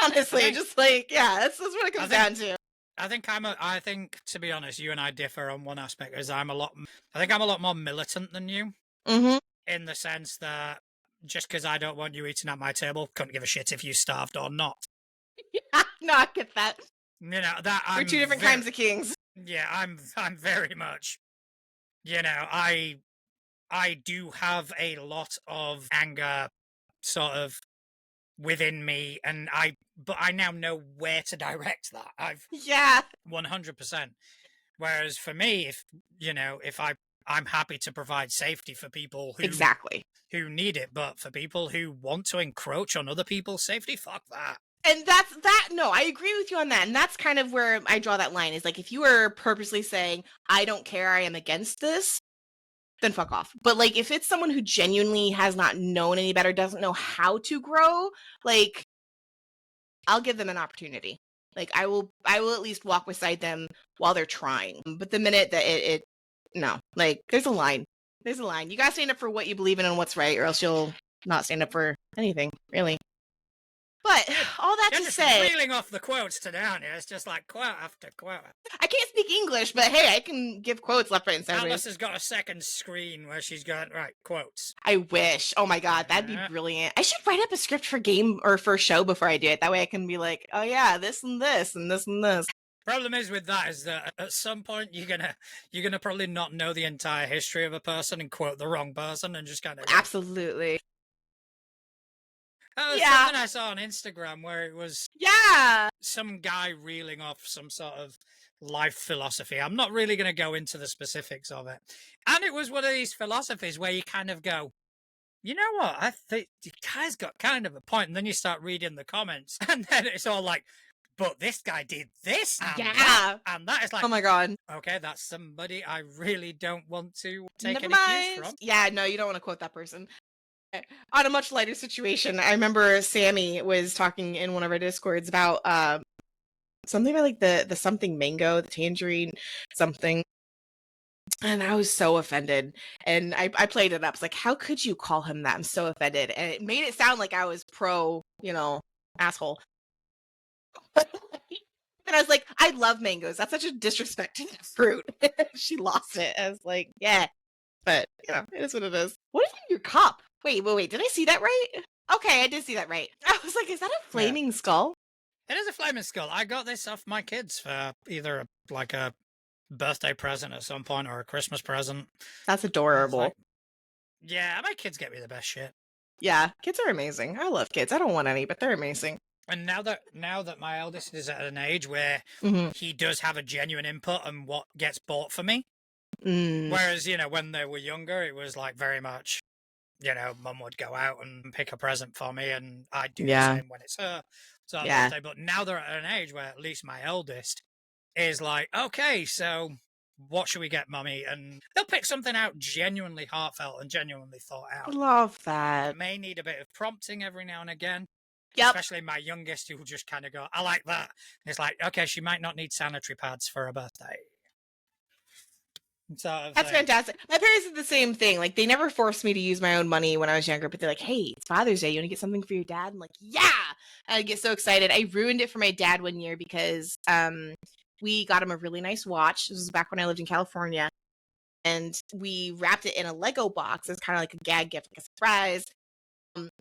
Speaker 2: Honestly, just like, yeah, that's what it comes down to.
Speaker 1: I think, to be honest, you and I differ on one aspect. I think I'm a lot more militant than you,
Speaker 2: Mm-hmm.
Speaker 1: in the sense that just because I don't want you eating at my table, couldn't give a shit if you starved or not.
Speaker 2: No, I get that.
Speaker 1: You know that
Speaker 2: We're two different kinds of kings.
Speaker 1: Yeah, I'm very much. You know, I do have a lot of anger, sort of, within me, but I now know where to direct that. I've
Speaker 2: Yeah.
Speaker 1: 100%. Whereas for me, if I'm happy to provide safety for people
Speaker 2: Exactly.
Speaker 1: who need it, but for people who want to encroach on other people's safety, fuck that.
Speaker 2: And no, I agree with you on that. And that's kind of where I draw that line, is like, if you are purposely saying, I don't care, I am against this, then fuck off. But like, if it's someone who genuinely has not known any better, doesn't know how to grow, like, I'll give them an opportunity. Like, I will at least walk beside them while they're trying. But the minute that no, like, there's a line. There's a line. You gotta stand up for what you believe in and what's right, or else you'll not stand up for anything, really. But all that
Speaker 1: You're
Speaker 2: to
Speaker 1: just
Speaker 2: say,
Speaker 1: reeling off the quotes today, aren't you? It's just like quote after quote.
Speaker 2: I can't speak English, but hey, I can give quotes left, right, and sideways.
Speaker 1: Alice has got a second screen where she's got quotes.
Speaker 2: I wish. Oh my god, that'd be brilliant. I should write up a script for game or for show before I do it. That way I can be like, oh yeah, this and this and this and this.
Speaker 1: Problem is with that is that at some point you're gonna probably not know the entire history of a person and quote the wrong person and just kind of
Speaker 2: Absolutely.
Speaker 1: something I saw on Instagram where it was some guy reeling off some sort of life philosophy. I'm not really going to go into the specifics of it. And it was one of these philosophies where you kind of go, you know what? I think the guy's got kind of a point. And then you start reading the comments and then it's all like, but this guy did this and that. And that is like,
Speaker 2: oh my god.
Speaker 1: Okay, that's somebody I really don't want to take
Speaker 2: Never
Speaker 1: any
Speaker 2: mind.
Speaker 1: cues from.
Speaker 2: Yeah, no, you don't want to quote that person. On a much lighter situation, I remember Sammy was talking in one of our discords about something about like the something mango, the tangerine something, and I was so offended. And I played it up. It's like, how could you call him that? I'm so offended, and it made it sound like I was pro, asshole. And I was like, I love mangoes. That's such a disrespect to the fruit. She lost it. I was like, yeah. But, it is what it is. What is in your cup? Wait. Did I see that right? Okay, I did see that right. I was like, is that a flaming skull?
Speaker 1: It is a flaming skull. I got this off my kids for either a birthday present at some point or a Christmas present.
Speaker 2: That's adorable.
Speaker 1: Yeah, my kids get me the best shit.
Speaker 2: Yeah, kids are amazing. I love kids. I don't want any, but they're amazing.
Speaker 1: And now that my eldest is at an age where he does have a genuine input on what gets bought for me, whereas, when they were younger, it was like very much, mum would go out and pick a present for me and I'd do the same when it's her birthday. But now they're at an age where at least my eldest is like, okay, so what should we get, mummy? And they'll pick something out genuinely heartfelt and genuinely thought out.
Speaker 2: Love that.
Speaker 1: I may need a bit of prompting every now and again.
Speaker 2: Yep.
Speaker 1: Especially my youngest, who will just kind of go, I like that. And it's like, okay, she might not need sanitary pads for her birthday.
Speaker 2: That's fantastic. My parents did the same thing. Like, they never forced me to use my own money when I was younger, but they're like, hey, it's Father's Day. You want to get something for your dad? I'm like, yeah. And I get so excited. I ruined it for my dad one year because we got him a really nice watch. This was back when I lived in California. And we wrapped it in a Lego box as kind of like a gag gift, like a surprise.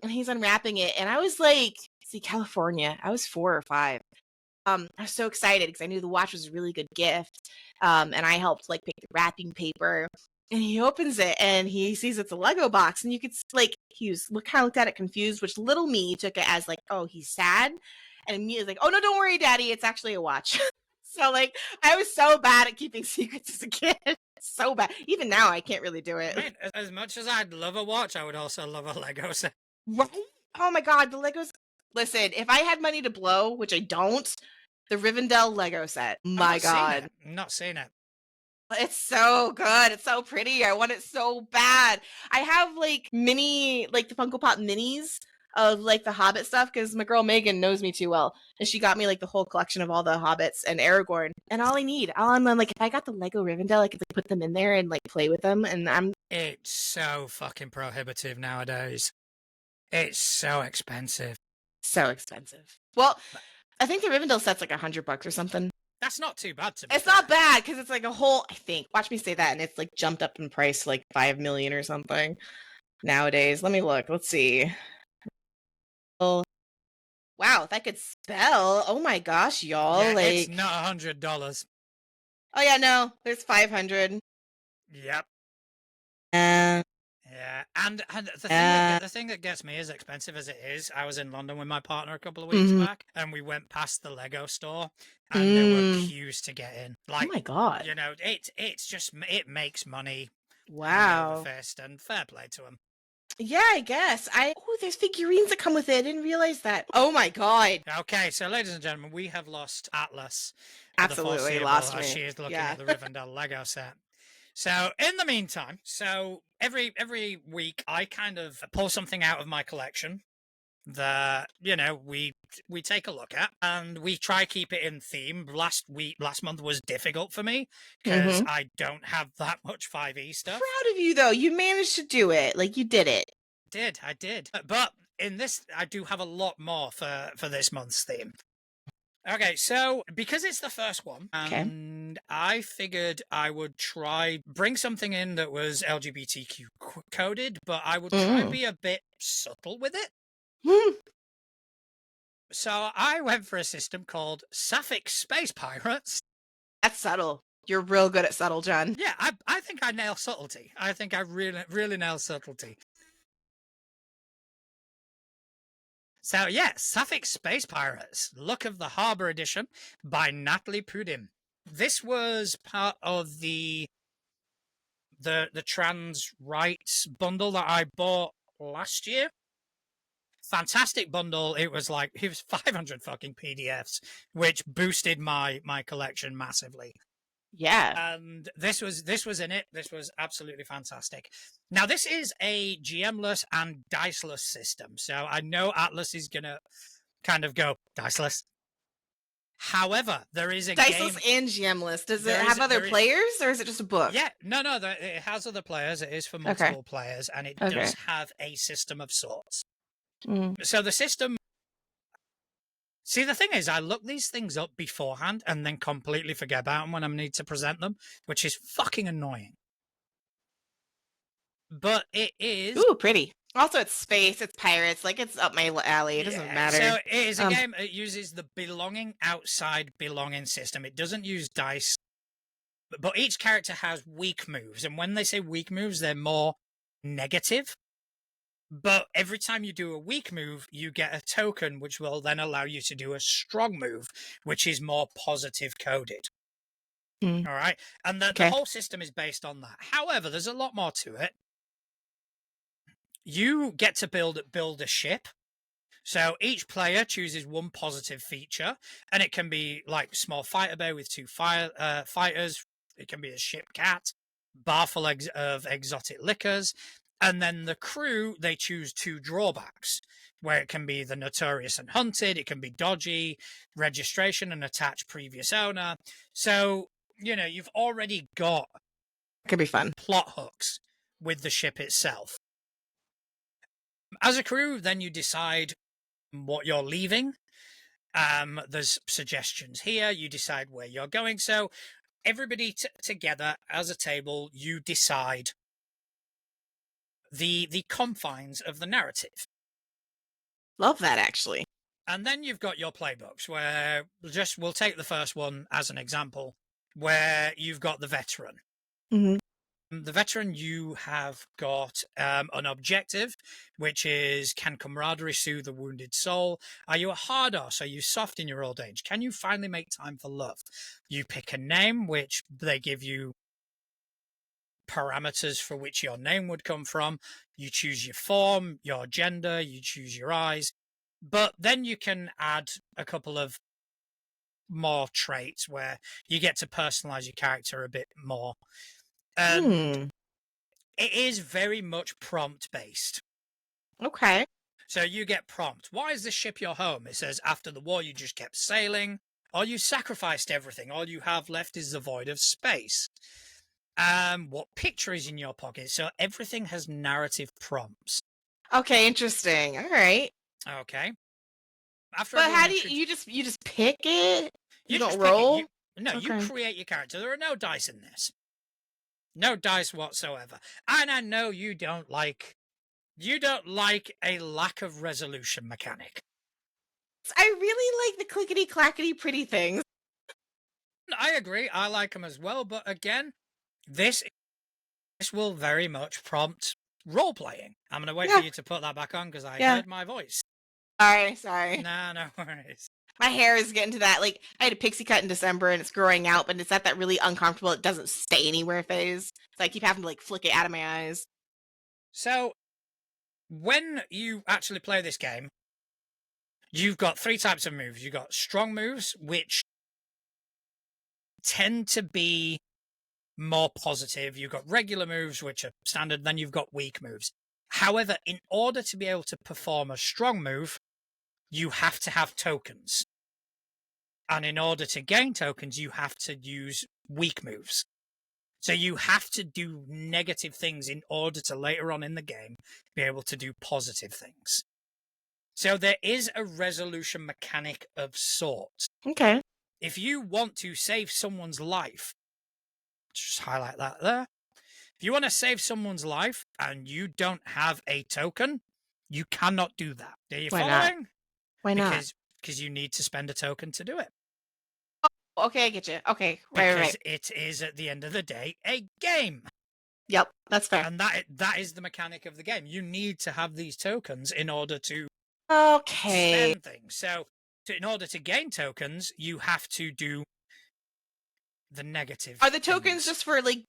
Speaker 2: And he's unwrapping it. And I was like, see, California. I was 4 or 5. I was so excited because I knew the watch was a really good gift. And I helped like pick the wrapping paper. And he opens it and he sees it's a Lego box. And you could he was kind of looked at it confused, which little me took it as like, oh, he's sad. And immediately like, oh no, don't worry, Daddy, it's actually a watch. So like, I was so bad at keeping secrets as a kid. So bad. Even now, I can't really do it.
Speaker 1: I mean, as much as I'd love a watch, I would also love a Lego set.
Speaker 2: Right? Oh my god, the Legos. Listen, if I had money to blow, which I don't, the Rivendell Lego set. My god.
Speaker 1: I'm not seeing it.
Speaker 2: It's so good. It's so pretty. I want it so bad. I have like mini, like the Funko Pop minis of like the Hobbit stuff because my girl Megan knows me too well, and she got me like the whole collection of all the Hobbits and Aragorn. And all I'm like, if I got the Lego Rivendell, I could like, put them in there and like play with them. And I'm
Speaker 1: It's so fucking prohibitive nowadays. It's so expensive.
Speaker 2: so expensive. Well, I think the Rivendell set's like $100 or something.
Speaker 1: That's not too bad to be
Speaker 2: It's
Speaker 1: fair.
Speaker 2: not bad because it's like a whole. I think. Watch me say that, and it's like jumped up in price to like 5 million or something nowadays. Let me look. Let's see. Oh, wow, if I could spell. Oh my gosh, y'all!
Speaker 1: Yeah,
Speaker 2: like,
Speaker 1: it's not $100.
Speaker 2: oh yeah, no, there's 500.
Speaker 1: Yep.
Speaker 2: Uh,
Speaker 1: Yeah, and the thing that gets me, as expensive as it is, I was in London with my partner a couple of weeks back, and we went past the Lego store, and there were queues to get in. Like,
Speaker 2: oh my god!
Speaker 1: you know, it's just it makes money hand
Speaker 2: Wow.
Speaker 1: over fist, and fair play to them.
Speaker 2: Yeah, I guess. Oh, there's figurines that come with it. I didn't realize that. Oh my god!
Speaker 1: Okay, so ladies and gentlemen, we have lost Atlas.
Speaker 2: Absolutely lost me.
Speaker 1: As she is looking
Speaker 2: Yeah.
Speaker 1: at the Rivendell Lego set. So in the meantime, every week I kind of pull something out of my collection that we take a look at, and we try keep it in theme. Last month was difficult for me because I don't have that much 5e stuff.
Speaker 2: Proud of you though. You managed to do it. Like you did it.
Speaker 1: I did. But in this, I do have a lot more for this month's theme. Okay, so because it's the first one, and I figured I would bring something in that was LGBTQ coded, but I would try and be a bit subtle with it. So I went for a system called Sapphic Space Pirates.
Speaker 2: That's subtle. You're real good at subtle, John.
Speaker 1: Yeah, I think I nail subtlety. I think I really nail subtlety. So yeah, Sapphic Space Pirates, Luck of the Harbour Edition by Natalie Pudim. This was part of the trans rights bundle that I bought last year. Fantastic bundle. It was 500 fucking PDFs, which boosted my collection massively.
Speaker 2: Yeah.
Speaker 1: And this was in it. This was absolutely fantastic. Now, this is a GM-less and diceless system. So I know Atlas is going to kind of go diceless. However, there is a
Speaker 2: diceless
Speaker 1: game...
Speaker 2: and GM-less. Does it have other players, or is it just a book?
Speaker 1: Yeah, no, it has other players. It is for multiple players, and it does have a system of sorts. So the system... See, the thing is, I look these things up beforehand and then completely forget about them when I need to present them, which is fucking annoying. But it is...
Speaker 2: Ooh, pretty. Also, it's space, it's pirates, like it's up my alley. It doesn't matter.
Speaker 1: So it is a game that uses the belonging outside belonging system. It doesn't use dice, but each character has weak moves. And when they say weak moves, they're more negative. But every time you do a weak move, you get a token, which will then allow you to do a strong move, which is more positive coded. All right. And the whole system is based on that. However, there's a lot more to it. You get to build a ship. So each player chooses one positive feature, and it can be like small fighter bay with 2 fighters. It can be a ship cat, bar full of exotic liquors. And then the crew, they choose 2 drawbacks, where it can be the notorious and hunted, it can be dodgy, registration and attach previous owner. So, you've already got
Speaker 2: could be fun
Speaker 1: plot hooks with the ship itself. As a crew, then you decide what you're leaving. There's suggestions here. You decide where you're going. So everybody together as a table, you decide the confines of the narrative.
Speaker 2: Love that, actually.
Speaker 1: And then you've got your playbooks, where we'll take the first one as an example, where you've got the veteran. The veteran, you have got an objective, which is, can camaraderie soothe the wounded soul? Are you a hard ass? Are you soft in your old age? Can you finally make time for love? You pick a name, which they give you parameters for which your name would come from. You choose your form, your gender, you choose your eyes, but then you can add a couple of more traits where you get to personalize your character a bit more. And it is very much prompt based.
Speaker 2: Okay.
Speaker 1: So you get prompt. Why is this ship your home? It says after the war you just kept sailing, or you sacrificed everything. All you have left is the void of space. What picture is in your pocket? So everything has narrative prompts.
Speaker 2: Okay, interesting. All right.
Speaker 1: Okay. After
Speaker 2: But how do
Speaker 1: you
Speaker 2: you just pick it? You don't
Speaker 1: just pick it.
Speaker 2: roll?
Speaker 1: You create your character. There are no dice in this. No dice whatsoever. And I know you don't like a lack of resolution mechanic.
Speaker 2: I really like the clickety clackety pretty things.
Speaker 1: I agree. I like them as well. But again, this will very much prompt role playing. I'm going to wait for you to put that back on because I heard my voice.
Speaker 2: Sorry.
Speaker 1: Nah, no worries.
Speaker 2: My hair is getting to that. Like, I had a pixie cut in December and it's growing out, but it's at that really uncomfortable, it doesn't stay anywhere phase. So I keep having to like flick it out of my eyes.
Speaker 1: So, when you actually play this game, you've got 3 types of moves. You've got strong moves, which tend to be more positive. You've got regular moves, which are standard. Then you've got weak moves. However, in order to be able to perform a strong move, you have to have tokens. And in order to gain tokens, you have to use weak moves. So you have to do negative things in order to later on in the game be able to do positive things. So there is a resolution mechanic of sorts.
Speaker 2: Okay.
Speaker 1: If you want to save someone's life, just highlight that there. If you want to save someone's life and you don't have a token, you cannot do that. Are you following?
Speaker 2: Why not?
Speaker 1: Because you need to spend a token to do it.
Speaker 2: Oh, okay, I get you. Okay,
Speaker 1: right. It is, at the end of the day, a game.
Speaker 2: Yep, that's fair.
Speaker 1: And that is the mechanic of the game. You need to have these tokens in order to spend things. So in order to gain tokens, you have to do the negative.
Speaker 2: Are the tokens just for like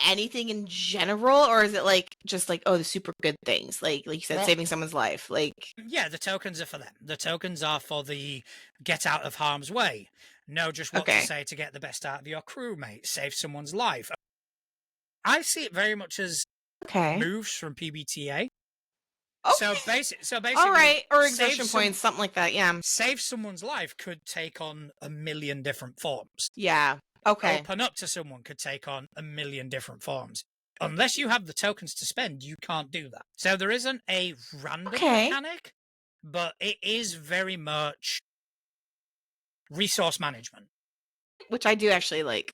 Speaker 2: anything in general, or is it like just like, oh, the super good things, like you said, saving someone's life? Like,
Speaker 1: yeah, the tokens are for them. The tokens are for the get out of harm's way. Know just what to say to get the best out of your crewmate. Save someone's life. I see it very much as moves from PBTA. So basically,
Speaker 2: all right, or exertion points, something like that. Yeah,
Speaker 1: save someone's life could take on a million different forms.
Speaker 2: Yeah. Okay.
Speaker 1: Open up to someone could take on a million different forms. Unless you have the tokens to spend, you can't do that. So there isn't a random mechanic, but it is very much resource management.
Speaker 2: Which I do actually like.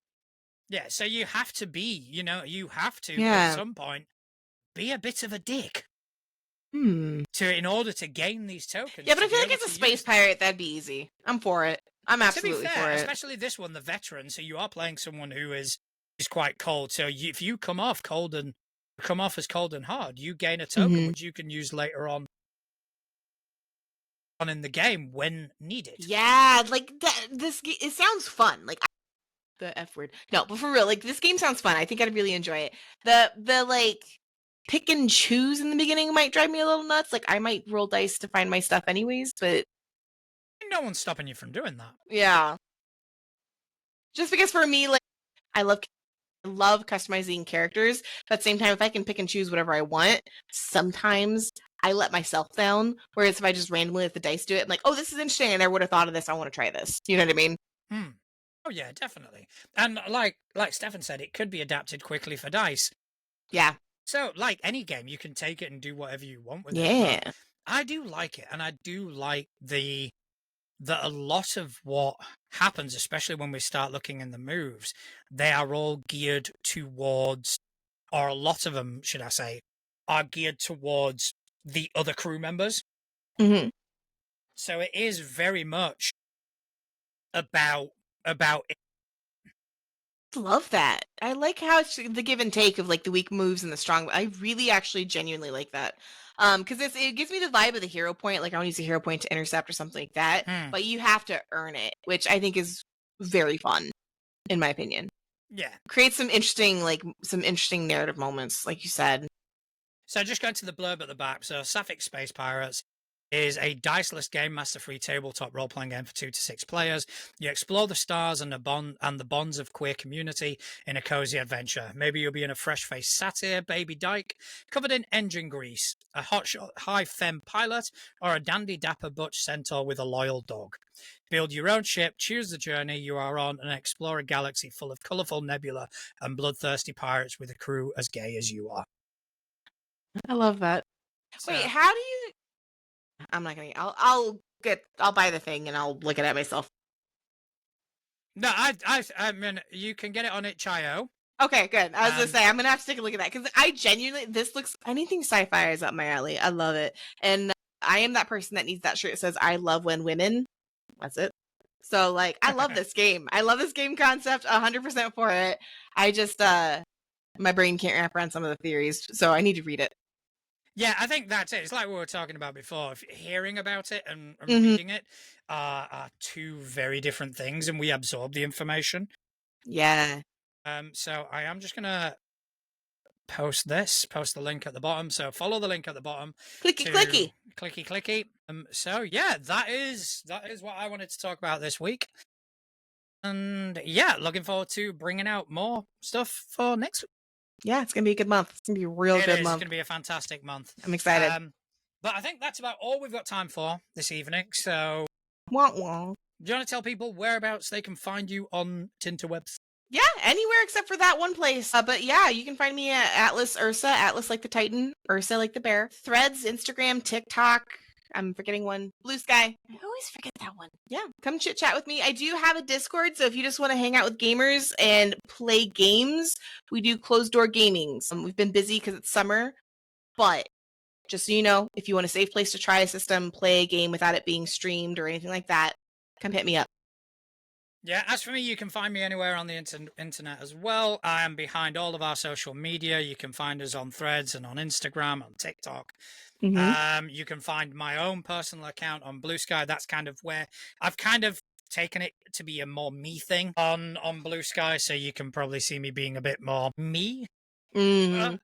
Speaker 1: Yeah, so you have to be, at some point, be a bit of a dick. In order to gain these tokens.
Speaker 2: Yeah, but I feel like as a space pirate, that'd be easy. I'm for it. I'm absolutely
Speaker 1: for it.
Speaker 2: Especially
Speaker 1: this one, the veteran. So you are playing someone who is quite cold. So if you come off as cold and hard, you gain a token which you can use later on in the game when needed.
Speaker 2: Yeah, like that. It sounds fun. Like the F word. No, but for real, like this game sounds fun. I think I'd really enjoy it. The like pick and choose in the beginning might drive me a little nuts. Like I might roll dice to find my stuff anyways, but
Speaker 1: no one's stopping you from doing that.
Speaker 2: Yeah. Just because for me, like I love customizing characters, but at the same time, if I can pick and choose whatever I want, sometimes I let myself down. Whereas if I just randomly let the dice do it, I'm like, oh, this is interesting. I never would have thought of this. I want to try this. You know what I mean?
Speaker 1: Oh yeah, definitely. And like Stefan said, it could be adapted quickly for dice.
Speaker 2: Yeah.
Speaker 1: So like any game, you can take it and do whatever you want with it.
Speaker 2: Yeah.
Speaker 1: I do like it, and I do like that a lot of what happens, especially when we start looking in the moves, they are all geared towards, or a lot of them, should I say, are geared towards the other crew members. So it is very much about it.
Speaker 2: Love that. I like how it's the give and take of like the weak moves and the strong. I really actually genuinely like that. Because it gives me the vibe of the hero point. Like I want to use a hero point to intercept or something like that. But you have to earn it, which I think is very fun, in my opinion.
Speaker 1: Yeah.
Speaker 2: Creates some interesting narrative moments, like you said.
Speaker 1: So just going to the blurb at the back. So Sapphic Space Pirates is a diceless game master free tabletop role playing game for 2 to 6 players. You explore the stars and the bonds of queer community in a cozy adventure. Maybe you'll be in a fresh faced satyr, baby dyke, covered in engine grease, a hotshot high femme pilot, or a dandy dapper butch centaur with a loyal dog. Build your own ship, choose the journey you are on, and explore a galaxy full of colourful nebula and bloodthirsty pirates with a crew as gay as you are.
Speaker 2: I love that.
Speaker 1: So,
Speaker 2: Wait, how do you? I'm not gonna. I'll buy the thing and I'll look at it myself.
Speaker 1: no, I mean, you can get it on itch.io.
Speaker 2: Okay, good. I was gonna say I'm gonna have to take a look at that because I genuinely this looks anything sci-fi is up my alley. I love it, and I am that person that needs that shirt that says "I love when women." That's it. So like, I love this game. I love this game concept. 100% for it. I just my brain can't wrap around some of the theories, so I need to read it.
Speaker 1: Yeah, I think that's it. It's like we were talking about before. Hearing about it and
Speaker 2: Mhm.
Speaker 1: reading it are two very different things, and we absorb the information.
Speaker 2: Yeah.
Speaker 1: So I am just gonna post the link at the bottom. So follow the link at the bottom.
Speaker 2: Clicky clicky.
Speaker 1: Clicky clicky. So yeah, that is what I wanted to talk about this week. And yeah, looking forward to bringing out more stuff for next week.
Speaker 2: Yeah, it's gonna be a good month. It's gonna be a real good month.
Speaker 1: It's gonna be a fantastic month.
Speaker 2: I'm excited.
Speaker 1: But I think that's about all we've got time for this evening. So
Speaker 2: Wah wah.
Speaker 1: do you want to tell people whereabouts they can find you on Tinterwebs?
Speaker 2: Yeah, anywhere except for that one place. But yeah, you can find me at Atlas Ursa, Atlas like the Titan, Ursa like the bear. Threads, Instagram, TikTok. I'm forgetting one. Blue Sky. I always forget that one. Yeah, come chit chat with me. I do have a Discord, so if you just want to hang out with gamers and play games, we do closed door gaming. We've been busy because it's summer, but just so you know, if you want a safe place to try a system, play a game without it being streamed or anything like that, come hit me up.
Speaker 1: Yeah, as for me, you can find me anywhere on the internet as well. I am behind all of our social media. You can find us on Threads and on Instagram, on TikTok.
Speaker 2: Mm-hmm.
Speaker 1: You can find my own personal account on Blue Sky. That's kind of where I've kind of taken it to be a more me thing on Blue Sky. So you can probably see me being a bit more me.
Speaker 2: Mm-hmm.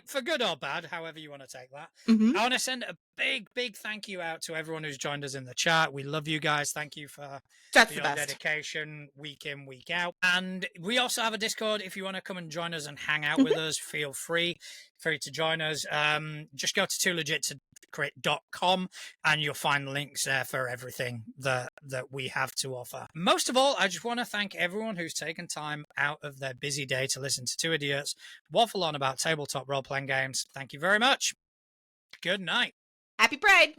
Speaker 1: For good or bad, however you want to take that.
Speaker 2: Mm-hmm.
Speaker 1: I want to send a big thank you out to everyone who's joined us in the chat. We love you guys. Thank you for your dedication week in, week out. And we also have a Discord. If you want to come and join us and hang out with us, feel free to join us. Just go to toolegit.com and you'll find links there for everything that we have to offer. Most of all, I just want to thank everyone who's taken time out of their busy day to listen to two idiots waffle on about tabletop role-playing games. Thank you very much. Good night.
Speaker 2: Happy Pride.